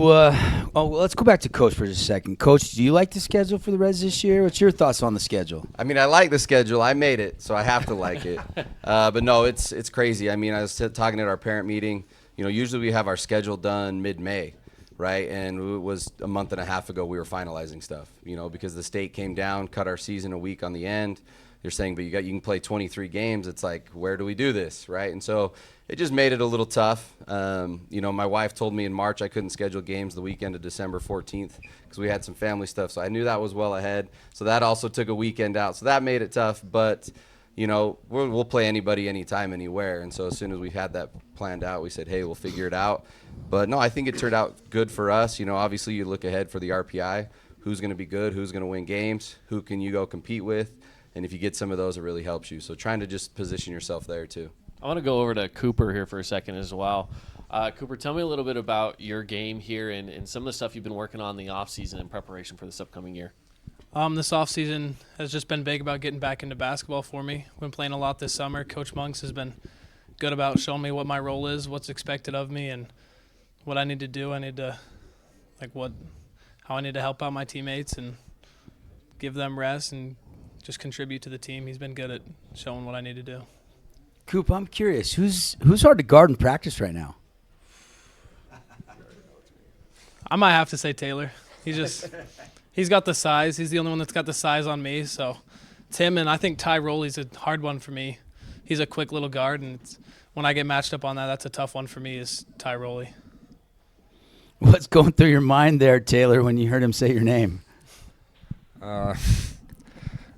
let's go back to Coach for just a second. Coach, do you like the schedule for the Reds this year? What's your thoughts on the schedule? I mean, I like the schedule. I made it, so I have to like it. But no, it's crazy. I mean, I was talking at our parent meeting. Usually we have our schedule done mid-May, right? And it was a month and a half ago we were finalizing stuff, because the state came down, cut our season a week on the end. You're saying, but you can play 23 games. It's like, where do we do this, right? And so it just made it a little tough. My wife told me in March I couldn't schedule games the weekend of December 14th because we had some family stuff. So I knew that was well ahead. So that also took a weekend out. So that made it tough. But, we'll play anybody, anytime, anywhere. And so as soon as we had that planned out, we said, hey, we'll figure it out. But, no, I think it turned out good for us. Obviously you look ahead for the RPI. Who's going to be good? Who's going to win games? Who can you go compete with? And if you get some of those, it really helps you. So trying to just position yourself there too. I want to go over to Cooper here for a second as well. Cooper, tell me a little bit about your game here and some of the stuff you've been working on in the offseason in preparation for this upcoming year. This offseason has just been big about getting back into basketball for me. Been playing a lot this summer. Coach Monks has been good about showing me what my role is, what's expected of me, and what I need to do. I need to, how I need to help out my teammates and give them rest and just contribute to the team. He's been good at showing what I need to do. Coop, I'm curious, who's hard to guard in practice right now? I might have to say Taylor. He's got the size. He's the only one that's got the size on me, so Tim, and I think Ty Rowley's a hard one for me. He's a quick little guard, and when I get matched up on that, that's a tough one for me is Ty Rowley. What's going through your mind there, Taylor, when you heard him say your name? I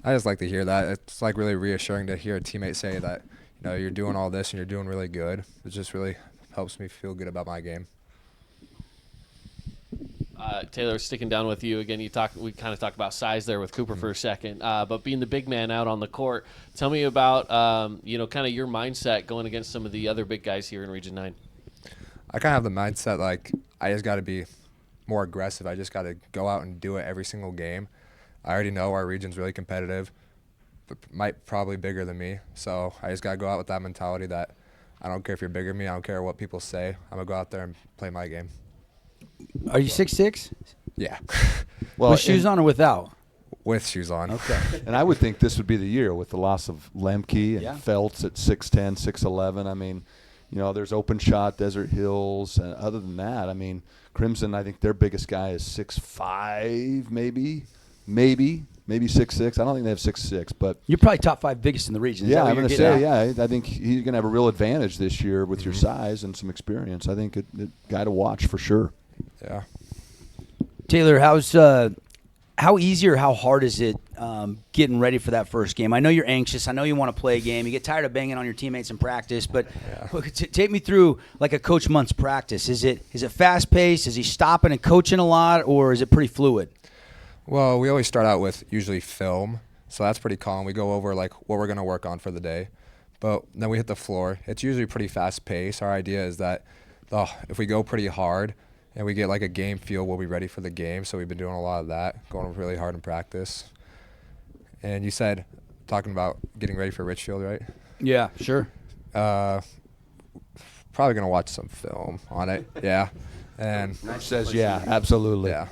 just like to hear that. It's like really reassuring to hear a teammate say that, you're doing all this and you're doing really good. It just really helps me feel good about my game. Taylor, sticking down with you again. We kind of talked about size there with Cooper for a second, but being the big man out on the court, tell me about kind of your mindset going against some of the other big guys here in Region 9. I kind of have the mindset like I just got to be more aggressive. I just got to go out and do it every single game. I already know our region's really competitive, but probably bigger than me. So I just got to go out with that mentality that I don't care if you're bigger than me. I don't care what people say. I'm going to go out there and play my game. Are you 6'6"? Yeah. With shoes on or without? With shoes on. Okay. And I would think this would be the year with the loss of Lemke and Feltz at 6'10", 6'11". I mean, there's open shot, Desert Hills. Other than that, I mean, Crimson, I think their biggest guy is 6'5", maybe 6'6". I don't think they have 6'6", but you're probably top 5 biggest in the region. Is that what I'm you're going to getting say, at? I think he's going to have a real advantage this year with your size and some experience. I think a guy to watch for sure. Yeah. Taylor, how easy or how hard is it getting ready for that first game? I know you're anxious. I know you want to play a game. You get tired of banging on your teammates in practice, but take me through like a Coach Munt's practice. Is it fast paced? Is he stopping and coaching a lot, or is it pretty fluid? Well, we always start out with usually film, so that's pretty calm. We go over like what we're going to work on for the day, but then we hit the floor. It's usually pretty fast paced. Our idea is that if we go pretty hard and we get like a game feel, we'll be ready for the game. So we've been doing a lot of that, going really hard in practice. And you said talking about getting ready for Richfield, right? Yeah, sure. Probably gonna watch some film on it. Yeah. And says yeah, absolutely. Yeah.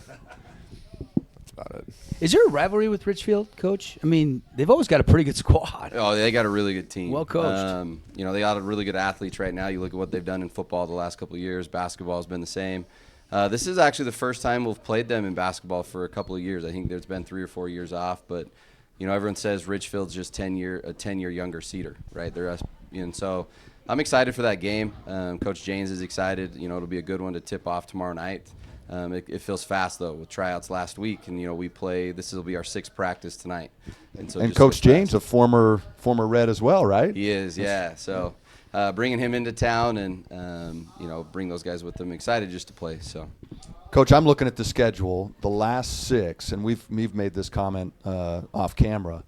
That's about it. Is there a rivalry with Richfield, Coach? I mean, they've always got a pretty good squad. Oh, they got a really good team. Well coached. They got a really good athletes right now. You look at what they've done in football the last couple of years. Basketball has been the same. This is actually the first time we've played them in basketball for a couple of years. I think there's been 3 or 4 years off, but everyone says Richfield's just a 10-year younger Cedar, right? And so I'm excited for that game. Coach James is excited. It'll be a good one to tip off tomorrow night. It feels fast though with tryouts last week, and we play. This will be our 6th practice tonight. And so Coach James, a former Red as well, right? He is, yeah. So bringing him into town and bring those guys with them. Excited just to play. So, Coach, I'm looking at the schedule. The last 6, and we've made this comment off camera.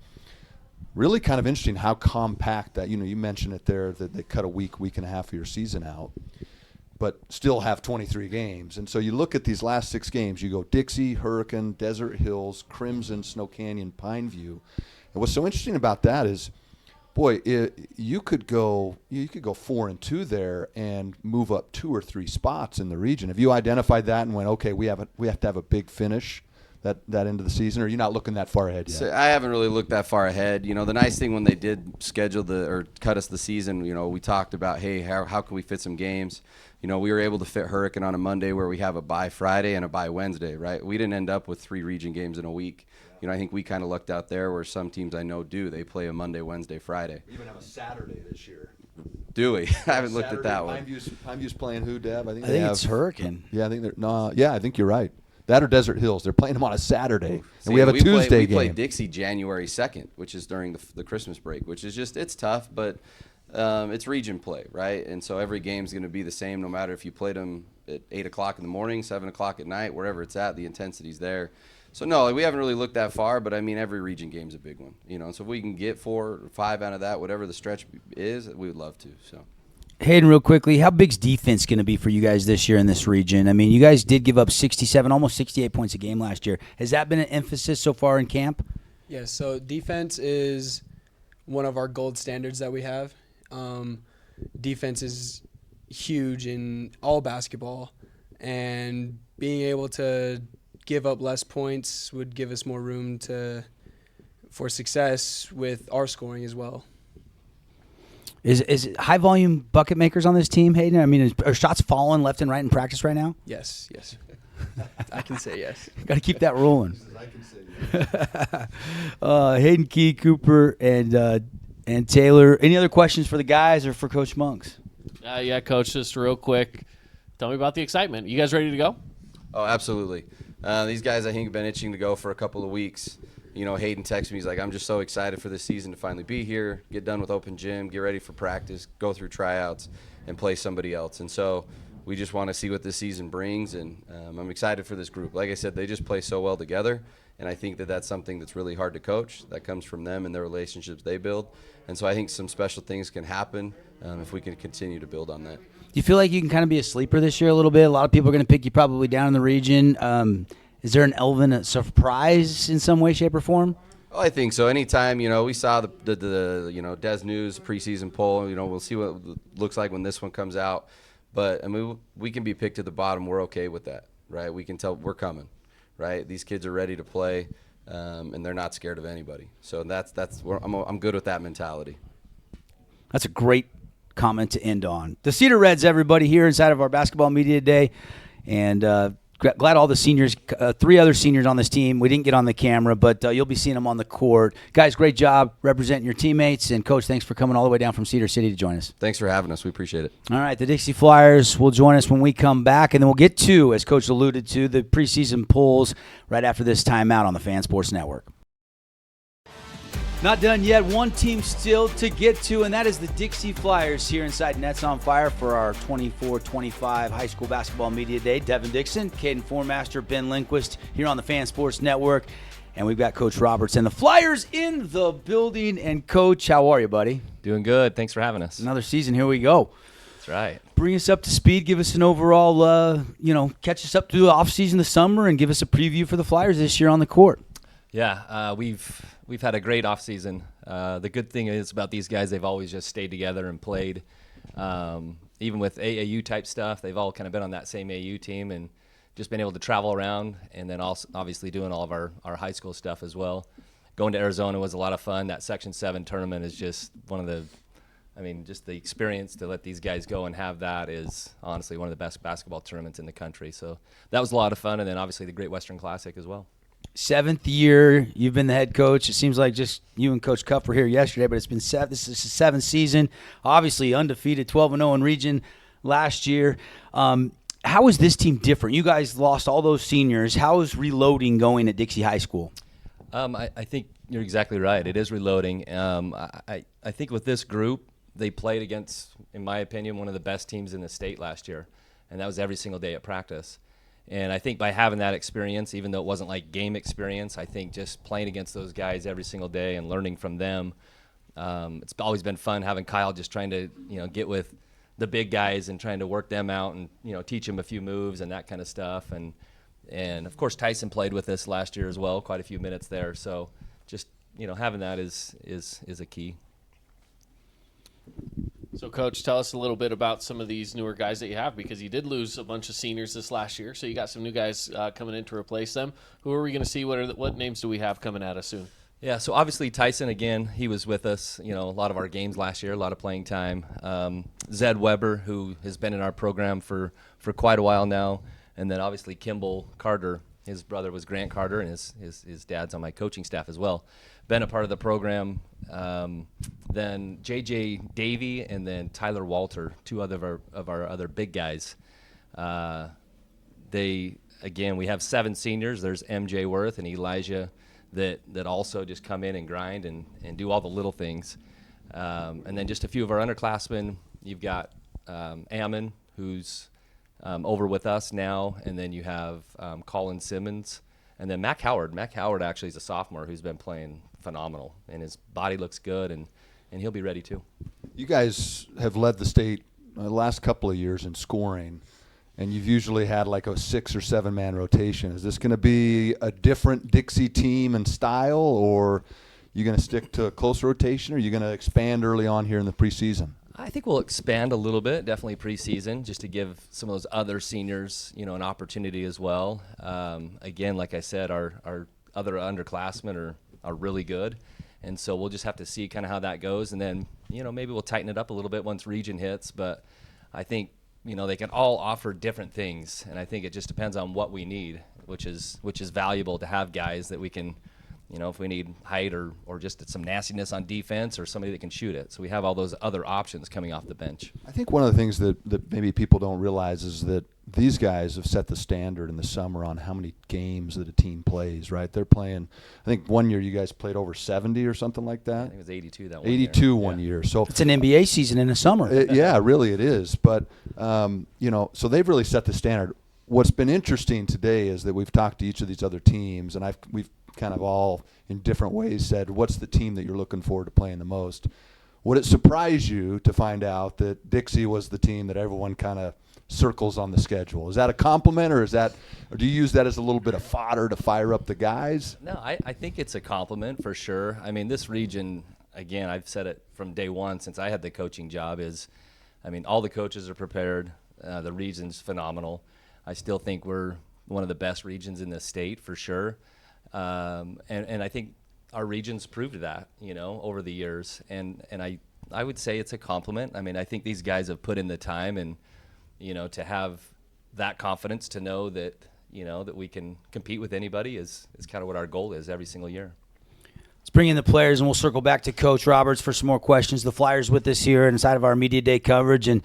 Really kind of interesting how compact that. You mentioned it there that they cut a week and a half of your season out, but still have 23 games. And so you look at these last 6 games. You go Dixie, Hurricane, Desert Hills, Crimson, Snow Canyon, Pineview. And what's so interesting about that is, boy, you could go 4-2 there and move up 2 or 3 spots in the region. Have you identified that and went, okay, we have to have a big finish that end of the season, or are you not looking that far ahead yet? So I haven't really looked that far ahead. The nice thing when they did schedule or cut us the season, we talked about, hey, how can we fit some games? We were able to fit Hurricane on a Monday where we have a bye Friday and a bye Wednesday, right? We didn't end up with 3 region games in a week. I think we kind of lucked out there where some teams I know do. They play a Monday, Wednesday, Friday. Even have a Saturday this year. Do we? I haven't looked at that one. Pineview's playing who, Deb? I think it's Hurricane. Yeah, I think they're I think you're right. That or Desert Hills. They're playing them on a Saturday, and we have a Tuesday game. We play Dixie January 2nd, which is during the Christmas break, which is it's tough, but it's region play, right? And so every game's going to be the same no matter if you played them at 8 o'clock in the morning, 7 o'clock at night, wherever it's at, the intensity's there. So, no, we haven't really looked that far, but, every region game's a big one. So if we can get 4 or 5 out of that, whatever the stretch is, we would love to. So, Hayden, real quickly, how big's defense going to be for you guys this year in this region? I mean, you guys did give up 67, almost 68 points a game last year. Has that been an emphasis so far in camp? Yes, so defense is one of our gold standards that we have. Defense is huge in all basketball, and being able to give up less points would give us more room for success with our scoring as well. Is it high volume bucket makers on this team, Hayden? I mean, are shots falling left and right in practice right now? Yes. I can say yes. Got to keep that rolling. Hayden, Key, Cooper, and Taylor. Any other questions for the guys or for Coach Monks? Yeah, Coach, just real quick. Tell me about the excitement. You guys ready to go? Oh, absolutely. These guys, I think, have been itching to go for a couple of weeks. You know, Hayden texted me. He's like, I'm just so excited for this season to finally be here, get done with open gym, get ready for practice, go through tryouts, and play somebody else. And so we just want to see what this season brings, and I'm excited for this group. Like I said, they just play so well together, and I think that that's something that's really hard to coach. That comes from them and their relationships they build. And so I think some special things can happen if we can continue to build on that. Do you feel like you can kind of be a sleeper this year a little bit? A lot of people are going to pick you probably down in the region. Is there an element of surprise in some way, shape, or form? Oh, I think so. Anytime, we saw the Des News preseason poll, we'll see what it looks like when this one comes out. But, I mean, we can be picked at the bottom. We're okay with that, right? We can tell we're coming, right? These kids are ready to play, and they're not scared of anybody. So I'm good with that mentality. That's a great comment to end on. The Cedar Reds, everybody, here inside of our basketball media today. And glad all the seniors, 3 other seniors on this team. We didn't get on the camera, but you'll be seeing them on the court. Guys, great job representing your teammates. And, Coach, thanks for coming all the way down from Cedar City to join us. Thanks for having us. We appreciate it. All right, the Dixie Flyers will join us when we come back. And then we'll get to, as Coach alluded to, the preseason polls right after this timeout on the Fan Sports Network. Not done yet. One team still to get to, and that is the Dixie Flyers here inside Nets on Fire for our 24-25 high school basketball media day. Devin Dixon, Caden Formaster, Ben Lindquist here on the Fan Sports Network, and we've got Coach Roberts and the Flyers in the building. And, Coach, how are you, buddy? Doing good. Thanks for having us. Another season. Here we go. That's right. Bring us up to speed. Give us an overall, catch us up through the offseason, the summer, and give us a preview for the Flyers this year on the court. Yeah, we've had a great offseason. The good thing is about these guys, they've always just stayed together and played. Even with AAU type stuff, they've all kind of been on that same AAU team and just been able to travel around, and then also obviously doing all of our high school stuff as well. Going to Arizona was a lot of fun. That Section 7 tournament is just just the experience to let these guys go and have that is honestly one of the best basketball tournaments in the country. So that was a lot of fun, and then obviously the Great Western Classic as well. 7th year, you've been the head coach. It seems like just you and Coach Cuff were here yesterday, but it's been this is the 7th season. Obviously undefeated, 12-0 in region last year. How is this team different? You guys lost all those seniors. How is reloading going at Dixie High School? I think you're exactly right. It is reloading. I think with this group, they played against, in my opinion, one of the best teams in the state last year, and that was every single day at practice. And I think by having that experience, even though it wasn't like game experience, I think just playing against those guys every single day and learning from them, it's always been fun having Kyle just trying to, get with the big guys and trying to work them out and, teach them a few moves and that kind of stuff. And of course, Tyson played with us last year as well, quite a few minutes there. So just, having that is a key. So, Coach, tell us a little bit about some of these newer guys that you have, because you did lose a bunch of seniors this last year. So you got some new guys coming in to replace them. Who are we going to see? What names do we have coming at us soon? Yeah, so obviously Tyson, again, he was with us, a lot of our games last year, a lot of playing time. Zed Weber, who has been in our program for quite a while now. And then obviously Kimball Carter, his brother was Grant Carter, and his dad's on my coaching staff as well. Been a part of the program. Then J.J. Davey and then Tyler Walter, 2 other of our other big guys. We have 7 seniors. There's M.J. Worth and Elijah that also just come in and grind and do all the little things. And then just a few of our underclassmen. You've got Ammon, who's over with us now, and then you have Colin Simmons, and then Mac Howard. Mac Howard actually is a sophomore who's been playing phenomenal, and his body looks good, and he'll be ready too. You guys have led the state the last couple of years in scoring, and you've usually had like a 6 or 7 man rotation. Is this going to be a different Dixie team and style, or are you going to stick to a close rotation, or are you going to expand early on here in the preseason? I think we'll expand a little bit, definitely preseason, just to give some of those other seniors, an opportunity as well. Again, like I said, our other underclassmen are really good, and so we'll just have to see kind of how that goes, and then maybe we'll tighten it up a little bit once region hits. But I think they can all offer different things, and I think it just depends on what we need, which is valuable to have guys that we can, if we need height or just some nastiness on defense or somebody that can shoot it. So we have all those other options coming off the bench. I think one of the things that maybe people don't realize is that these guys have set the standard in the summer on how many games that a team plays, right? They're playing, I think one year you guys played over 70 or something like that. I think it was 82 that one 82 year. one year. So it's an NBA season in the summer. Yeah, really it is. But, so they've really set the standard. What's been interesting today is that we've talked to each of these other teams, and we've kind of all in different ways said, what's the team that you're looking forward to playing the most? Would it surprise you to find out that Dixie was the team that everyone kind of circles on the schedule? Is that a compliment, or do you use that as a little bit of fodder to fire up the guys? No, I think it's a compliment for sure. I mean, this region, again, I've said it from day one since I had the coaching job, all the coaches are prepared. The region's phenomenal. I still think we're one of the best regions in the state for sure. And I think our region's proved that, over the years. And I would say it's a compliment. I think these guys have put in the time, and, to have that confidence to know that, that we can compete with anybody is kind of what our goal is every single year. Let's bring in the players, and we'll circle back to Coach Roberts for some more questions. The Flyers with us here inside of our Media Day coverage. And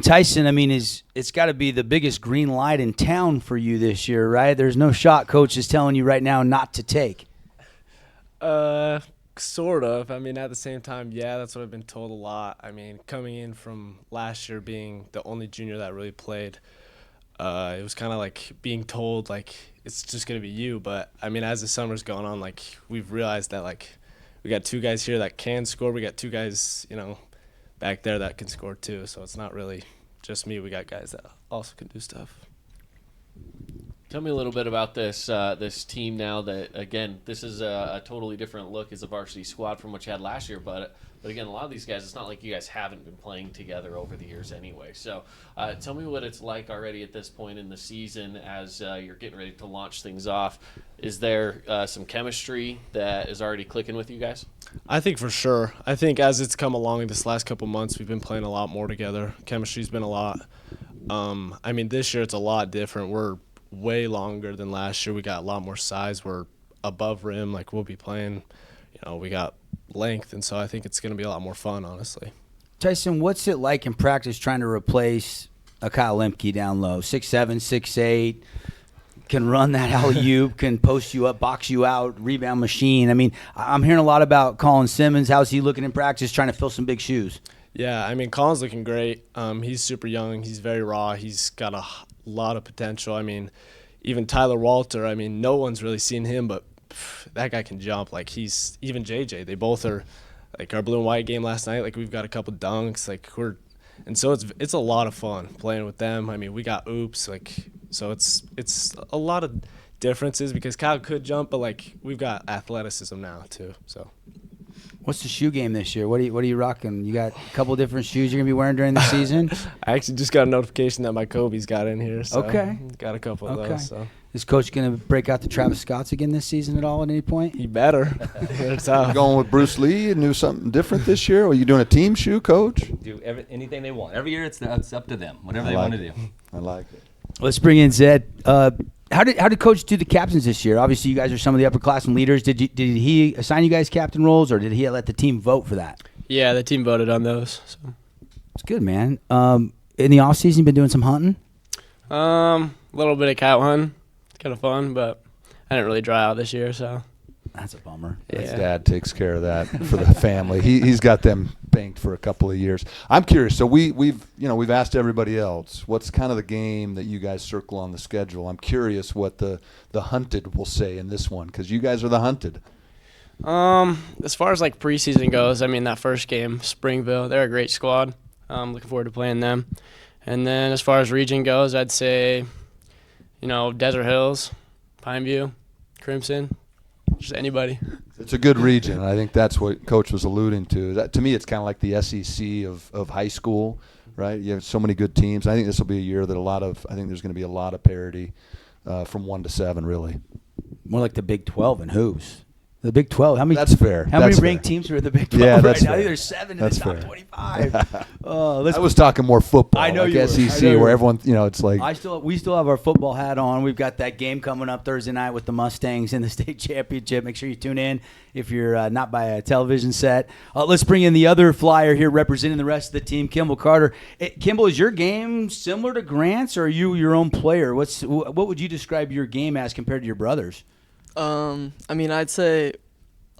Tyson, it's got to be the biggest green light in town for you this year, right? There's no shot Coach is telling you right now not to take. Sort of. At the same time, yeah, that's what I've been told a lot. Coming in from last year being the only junior that really played, it was kind of like being told, like, it's just going to be you. But, as the summer's gone on, like, we've realized that, like, we got two guys here that can score. We got two guys, back there that can score too. So it's not really just me. We got guys that also can do stuff. Tell me a little bit about this team now that, again, this is a totally different look as a varsity squad from what you had last year. But again, a lot of these guys, it's not like you guys haven't been playing together over the years anyway. So tell me what it's like already at this point in the season as you're getting ready to launch things off. Is there some chemistry that is already clicking with you guys? I think for sure. I think as it's come along this last couple months, we've been playing a lot more together. Chemistry's been a lot. This year it's a lot different. We're way longer than last year. We got a lot more size. We're above rim. Like, we'll be playing, we got length, and so I think it's going to be a lot more fun, honestly. Tyson, what's it like in practice trying to replace a Kyle Lemke down low? 6'7", 6'8", can run that alley-oop, can post you up, box you out, rebound machine. I'm hearing a lot about Colin Simmons. How's he looking in practice, trying to fill some big shoes? Yeah, Colin's looking great. He's super young. He's very raw. He's got a lot of potential. Even Tyler Walter, no one's really seen him, but that guy can jump. Like, even JJ. They both are, like, our blue and white game last night. Like, we've got a couple dunks. Like, and so it's a lot of fun playing with them. We got oops. Like, so it's a lot of differences because Kyle could jump, but, like, we've got athleticism now too. So. What's the shoe game this year? What are you rocking? You got a couple different shoes you're gonna be wearing during the season? I actually just got a notification that my Kobe's got in here. So okay. Got a couple of those. So. Is Coach gonna break out the Travis Scotts again this season at all at any point? He better. You going with Bruce Lee and do something different this year? Or are you doing a team shoe, Coach? Do anything they want. Every year it's up to them. Whatever they want to do. I like it. Let's bring in Zed. How did Coach do the captains this year? Obviously, you guys are some of the upperclassmen leaders. Did he assign you guys captain roles, or did he let the team vote for that? Yeah, the team voted on those. So. It's good, man. In the off season, you been doing some hunting? A little bit of cow hunting. It's kind of fun, but I didn't really dry out this year, so. That's a bummer. Yeah. His dad takes care of that for the family. He's got them banked for a couple of years. I'm curious. So we've asked everybody else, what's kind of the game that you guys circle on the schedule? I'm curious what the hunted will say in this one because you guys are the hunted. As far as like preseason goes, that first game, Springville, they're a great squad. I'm looking forward to playing them. And then as far as region goes, I'd say, Desert Hills, Pineview, Crimson. Just anybody. It's a good region. I think that's what Coach was alluding to. To me, it's kind of like the SEC of high school, right? You have so many good teams. I think this will be a year that I think there's going to be a lot of parity from 1 to 7, really. More like the Big 12 and hoops. The Big 12. How many? That's fair. How That's many ranked fair. teams are in the Big 12 Yeah, right that's now? I fair. think there's 7 in That's the top fair. 25. I was talking more football. I know like you were. SEC, I know you where were. everyone, it's like We still have our football hat on. We've got that game coming up Thursday night with the Mustangs in the state championship. Make sure you tune in if you're not by a television set. Let's bring in the other flyer here representing the rest of the team, Kimball Carter. Kimball, is your game similar to Grant's, or are you your own player? What would you describe your game as compared to your brothers? I mean, I'd say,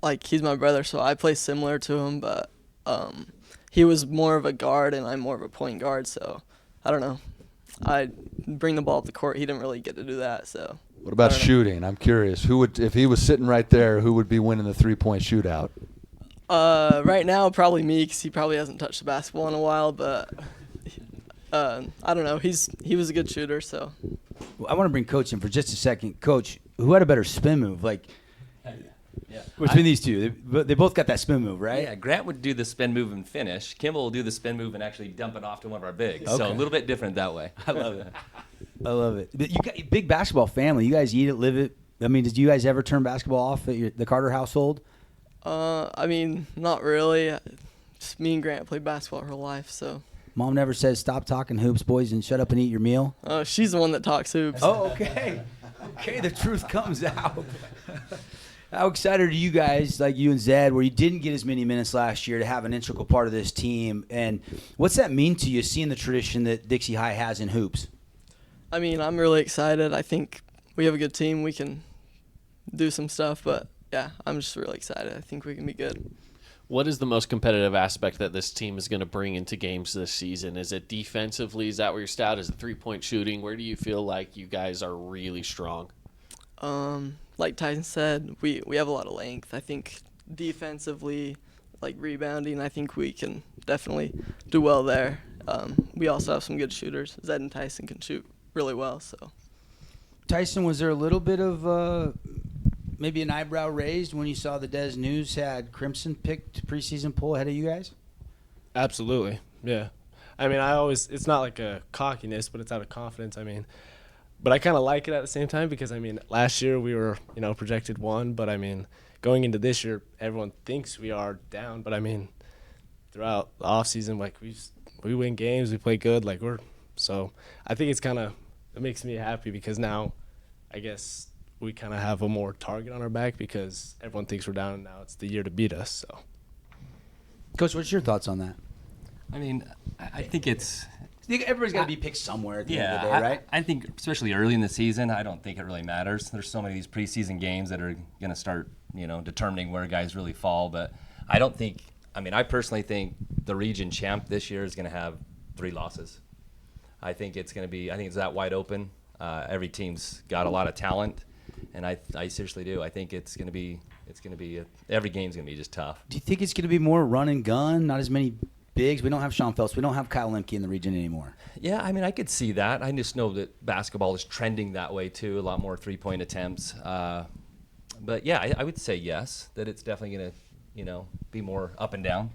like, he's my brother, so I play similar to him, but he was more of a guard and I'm more of a point guard, so I don't know. I bring the ball up the court. He didn't really get to do that, so. What about shooting? I'm curious. Who would, if he was sitting right there, who would be winning the 3-point shootout? Right now, probably me, because he probably hasn't touched the basketball in a while, but I don't know. He was a good shooter, so. I want to bring Coach in for just a second. Coach, who had a better spin move? Between these two, they both got that spin move, right? Yeah, Grant would do the spin move and finish. Kimball will do the spin move and actually dump it off to one of our bigs. So a little bit different that way. I love it. I love it. But you got a big basketball family. You guys eat it, live it. I mean, did you guys ever turn basketball off at the Carter household? I mean, not really. Just me and Grant played basketball her whole life, so. Mom never says, stop talking hoops, boys, and shut up and eat your meal? She's the one that talks hoops. Oh, okay. Okay, the truth comes out. How excited are you guys, like you and Zed, where you didn't get as many minutes last year, to have an integral part of this team? And what's that mean to you, seeing the tradition that Dixie High has in hoops? I mean, I'm really excited. I think we have a good team. We can do some stuff, but, yeah, I'm just really excited. I think we can be good. What is the most competitive aspect that this team is going to bring into games this season? Is it defensively? Is that where you're stout? Is it three-point shooting? Where do you feel like you guys are really strong? Like Tyson said, we have a lot of length. I think defensively, like rebounding, I think we can definitely do well there. We also have some good shooters. Zed and Tyson can shoot really well. So, Tyson, was there a little bit of maybe an eyebrow raised when you saw the Des News had Crimson picked preseason poll ahead of you guys? Absolutely, yeah. I mean, it's not like a cockiness, but it's out of confidence. I mean, but I kind of like it at the same time because, I mean, last year we were, projected 1, but, I mean, going into this year, everyone thinks we are down. But, I mean, throughout the offseason, like, we win games, we play good. Like, so I think it makes me happy because now I guess we kind of have a more target on our back because everyone thinks we're down and now it's the year to beat us. So, Coach, what's your thoughts on that? I mean, I think it's – everybody's got to be picked somewhere at the end of the day, right? I think especially early in the season, I don't think it really matters. There's so many of these preseason games that are going to start, determining where guys really fall. But I don't think – I mean, I personally think the region champ this year is going to have 3 losses. I think it's going to be – I think it's that wide open. Every team's got a lot of talent, and I seriously do. I think it's going to be every game's going to be just tough. Do you think it's going to be more run and gun, not as many – bigs? We don't have Sean Phelps. We don't have Kyle Lemke in the region anymore. Yeah, I mean, I could see that. I just know that basketball is trending that way too. A lot more 3-point attempts. But yeah, I would say yes, that it's definitely going to, be more up and down.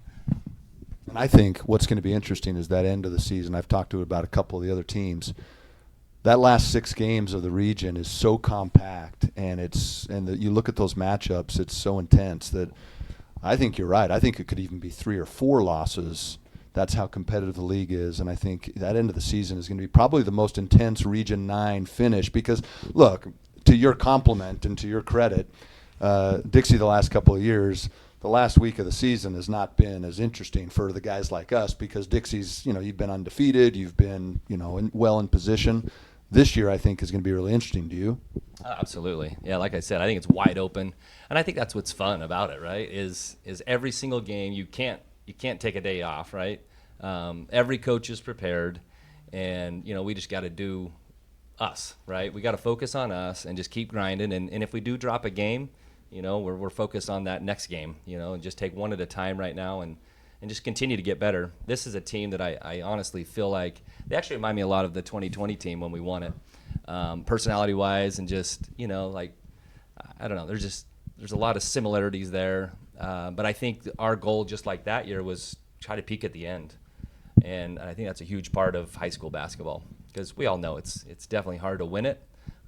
And I think what's going to be interesting is that end of the season. I've talked to about a couple of the other teams. That last 6 games of the region is so compact, and you look at those matchups, it's so intense that I think you're right. I think it could even be 3 or 4 losses. That's how competitive the league is, and I think that end of the season is going to be probably the most intense Region 9 finish because, look, to your compliment and to your credit, Dixie the last couple of years, the last week of the season has not been as interesting for the guys like us because Dixie's, you've been undefeated, you've been, well in position. This year I think is going to be really interesting. Do you? Absolutely. Yeah, like I said, I think it's wide open. And I think that's what's fun about it, right? Is every single game you can't take a day off, right? Every coach is prepared, and we just got to do us, right? We got to focus on us and just keep grinding. And if we do drop a game, we're focused on that next game, and just take one at a time right now and just continue to get better. This is a team that I honestly feel like they actually remind me a lot of the 2020 team when we won it, personality-wise, and just I don't know. There's a lot of similarities there, but I think our goal, just like that year, was try to peak at the end, and I think that's a huge part of high school basketball because we all know it's definitely hard to win it,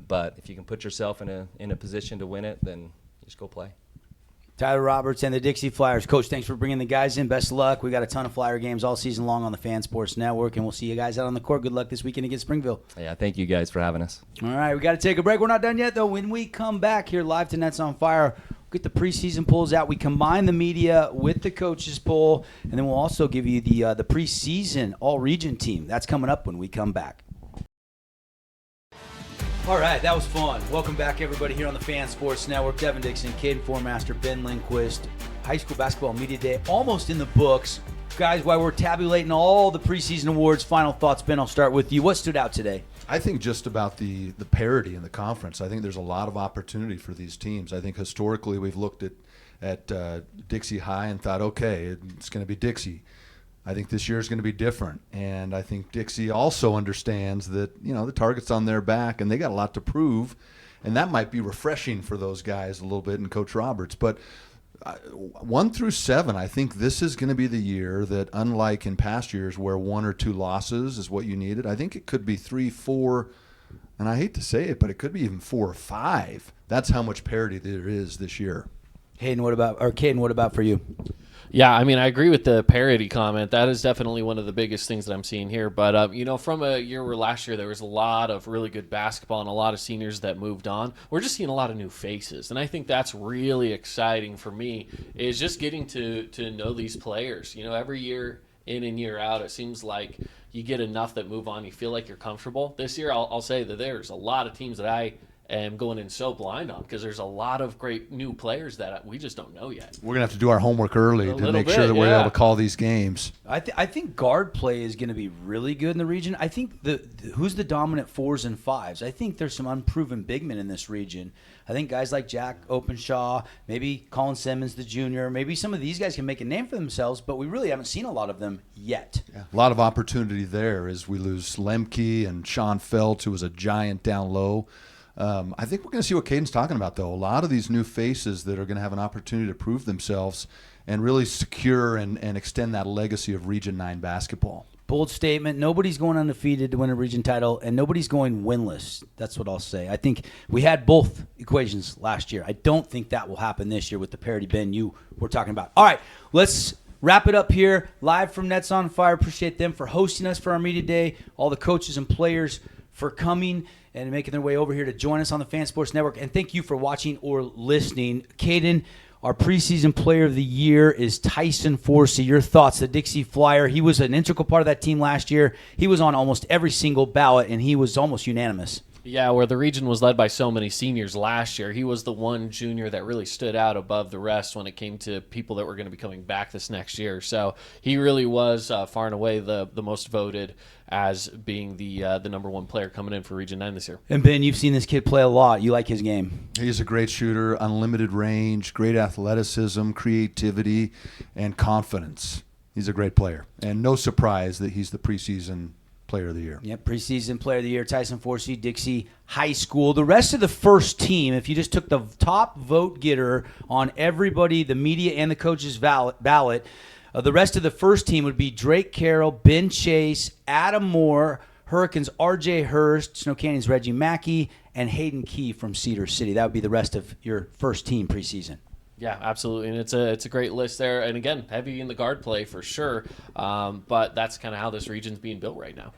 but if you can put yourself in a position to win it, then just go play. Tyler Roberts and the Dixie Flyers. Coach, thanks for bringing the guys in. Best of luck. We got a ton of Flyer games all season long on the Fan Sports Network, and we'll see you guys out on the court. Good luck this weekend against Springville. Yeah, thank you guys for having us. All right, we got to take a break. We're not done yet, though. When we come back here live to Nets on Fire, we'll get the preseason polls out. We combine the media with the coaches poll, and then we'll also give you the preseason all-region team. That's coming up when we come back. All right, that was fun. Welcome back, everybody, here on the Fan Sports Network. Devin Dixon, Caden Formaster, Ben Lindquist. High School Basketball Media Day almost in the books. Guys, while we're tabulating all the preseason awards, final thoughts. Ben, I'll start with you. What stood out today? I think just about the parity in the conference. I think there's a lot of opportunity for these teams. I think historically we've looked at Dixie High and thought, okay, it's going to be Dixie. I think this year is going to be different, and I think Dixie also understands that the target's on their back, and they got a lot to prove, and that might be refreshing for those guys a little bit and Coach Roberts. But 1 through 7, I think this is going to be the year that, unlike in past years where 1 or 2 losses is what you needed, I think it could be 3, 4, and I hate to say it, but it could be even 4 or 5. That's how much parity there is this year. Caden, what about for you? Yeah, I mean, I agree with the parity comment. That is definitely one of the biggest things that I'm seeing here. But, from a year where last year there was a lot of really good basketball and a lot of seniors that moved on, we're just seeing a lot of new faces. And I think that's really exciting for me, is just getting to know these players. Every year in and year out, it seems like you get enough that move on. You feel like you're comfortable. This year, I'll say that there's a lot of teams that I am going in so blind on, because there's a lot of great new players that we just don't know yet. We're going to have to do our homework early to make sure that we're able to call these games. I think guard play is going to be really good in the region. I think who's the dominant 4s and 5s? I think there's some unproven big men in this region. I think guys like Jack Openshaw, maybe Colin Simmons, the junior, maybe some of these guys can make a name for themselves, but we really haven't seen a lot of them yet. Yeah. A lot of opportunity there as we lose Lemke and Sean Felt, who was a giant down low. I think we're going to see what Caden's talking about, though. A lot of these new faces that are going to have an opportunity to prove themselves and really secure and extend that legacy of Region 9 basketball. Bold statement. Nobody's going undefeated to win a region title, and nobody's going winless. That's what I'll say. I think we had both equations last year. I don't think that will happen this year with the parity Ben you were talking about. All right, let's wrap it up here. Live from Nets on Fire. Appreciate them for hosting us for our media day. All the coaches and players for coming and making their way over here to join us on the Fan Sports Network. And thank you for watching or listening. Caden, our preseason player of the year is Tyson Forsey. Your thoughts, the Dixie Flyer. He was an integral part of that team last year. He was on almost every single ballot, and he was almost unanimous. Yeah, where the region was led by so many seniors last year, he was the one junior that really stood out above the rest when it came to people that were going to be coming back this next year. So he really was far and away the most voted as being the number 1 player coming in for Region 9 this year. And Ben, you've seen this kid play a lot. You like his game. He's a great shooter, unlimited range, great athleticism, creativity, and confidence. He's a great player. And no surprise that he's the preseason Player of the Year. Yep, preseason Player of the Year, Tyson Forsey, Dixie High School. The rest of the first team, if you just took the top vote getter on everybody, the media and the coaches' ballot, the rest of the first team would be Drake Carroll, Ben Chase, Adam Moore, Hurricanes R.J. Hurst, Snow Canyon's Reggie Mackey, and Hayden Key from Cedar City. That would be the rest of your first team preseason. Yeah, absolutely, and it's a great list there. And again, heavy in the guard play for sure, but that's kind of how this region's being built right now.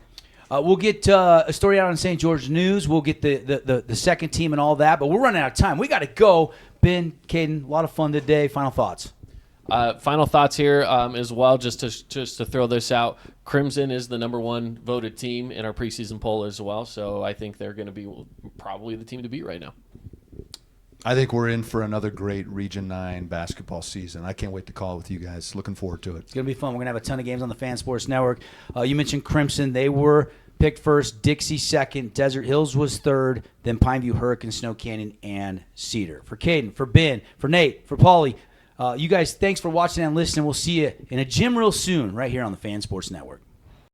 We'll get a story out on St. George News. We'll get the second team and all that, but we're running out of time. We got to go. Ben, Caden, a lot of fun today. Final thoughts. Final thoughts here as well, just to throw this out. Crimson is the number 1 voted team in our preseason poll as well, so I think they're going to be probably the team to beat right now. I think we're in for another great Region 9 basketball season. I can't wait to call it with you guys. Looking forward to it. It's going to be fun. We're going to have a ton of games on the Fan Sports Network. You mentioned Crimson. They were picked first, Dixie second, Desert Hills was third, then Pineview, Hurricane, Snow Canyon, and Cedar. For Caden, for Ben, for Nate, for Paulie, you guys, thanks for watching and listening. We'll see you in a gym real soon right here on the Fan Sports Network.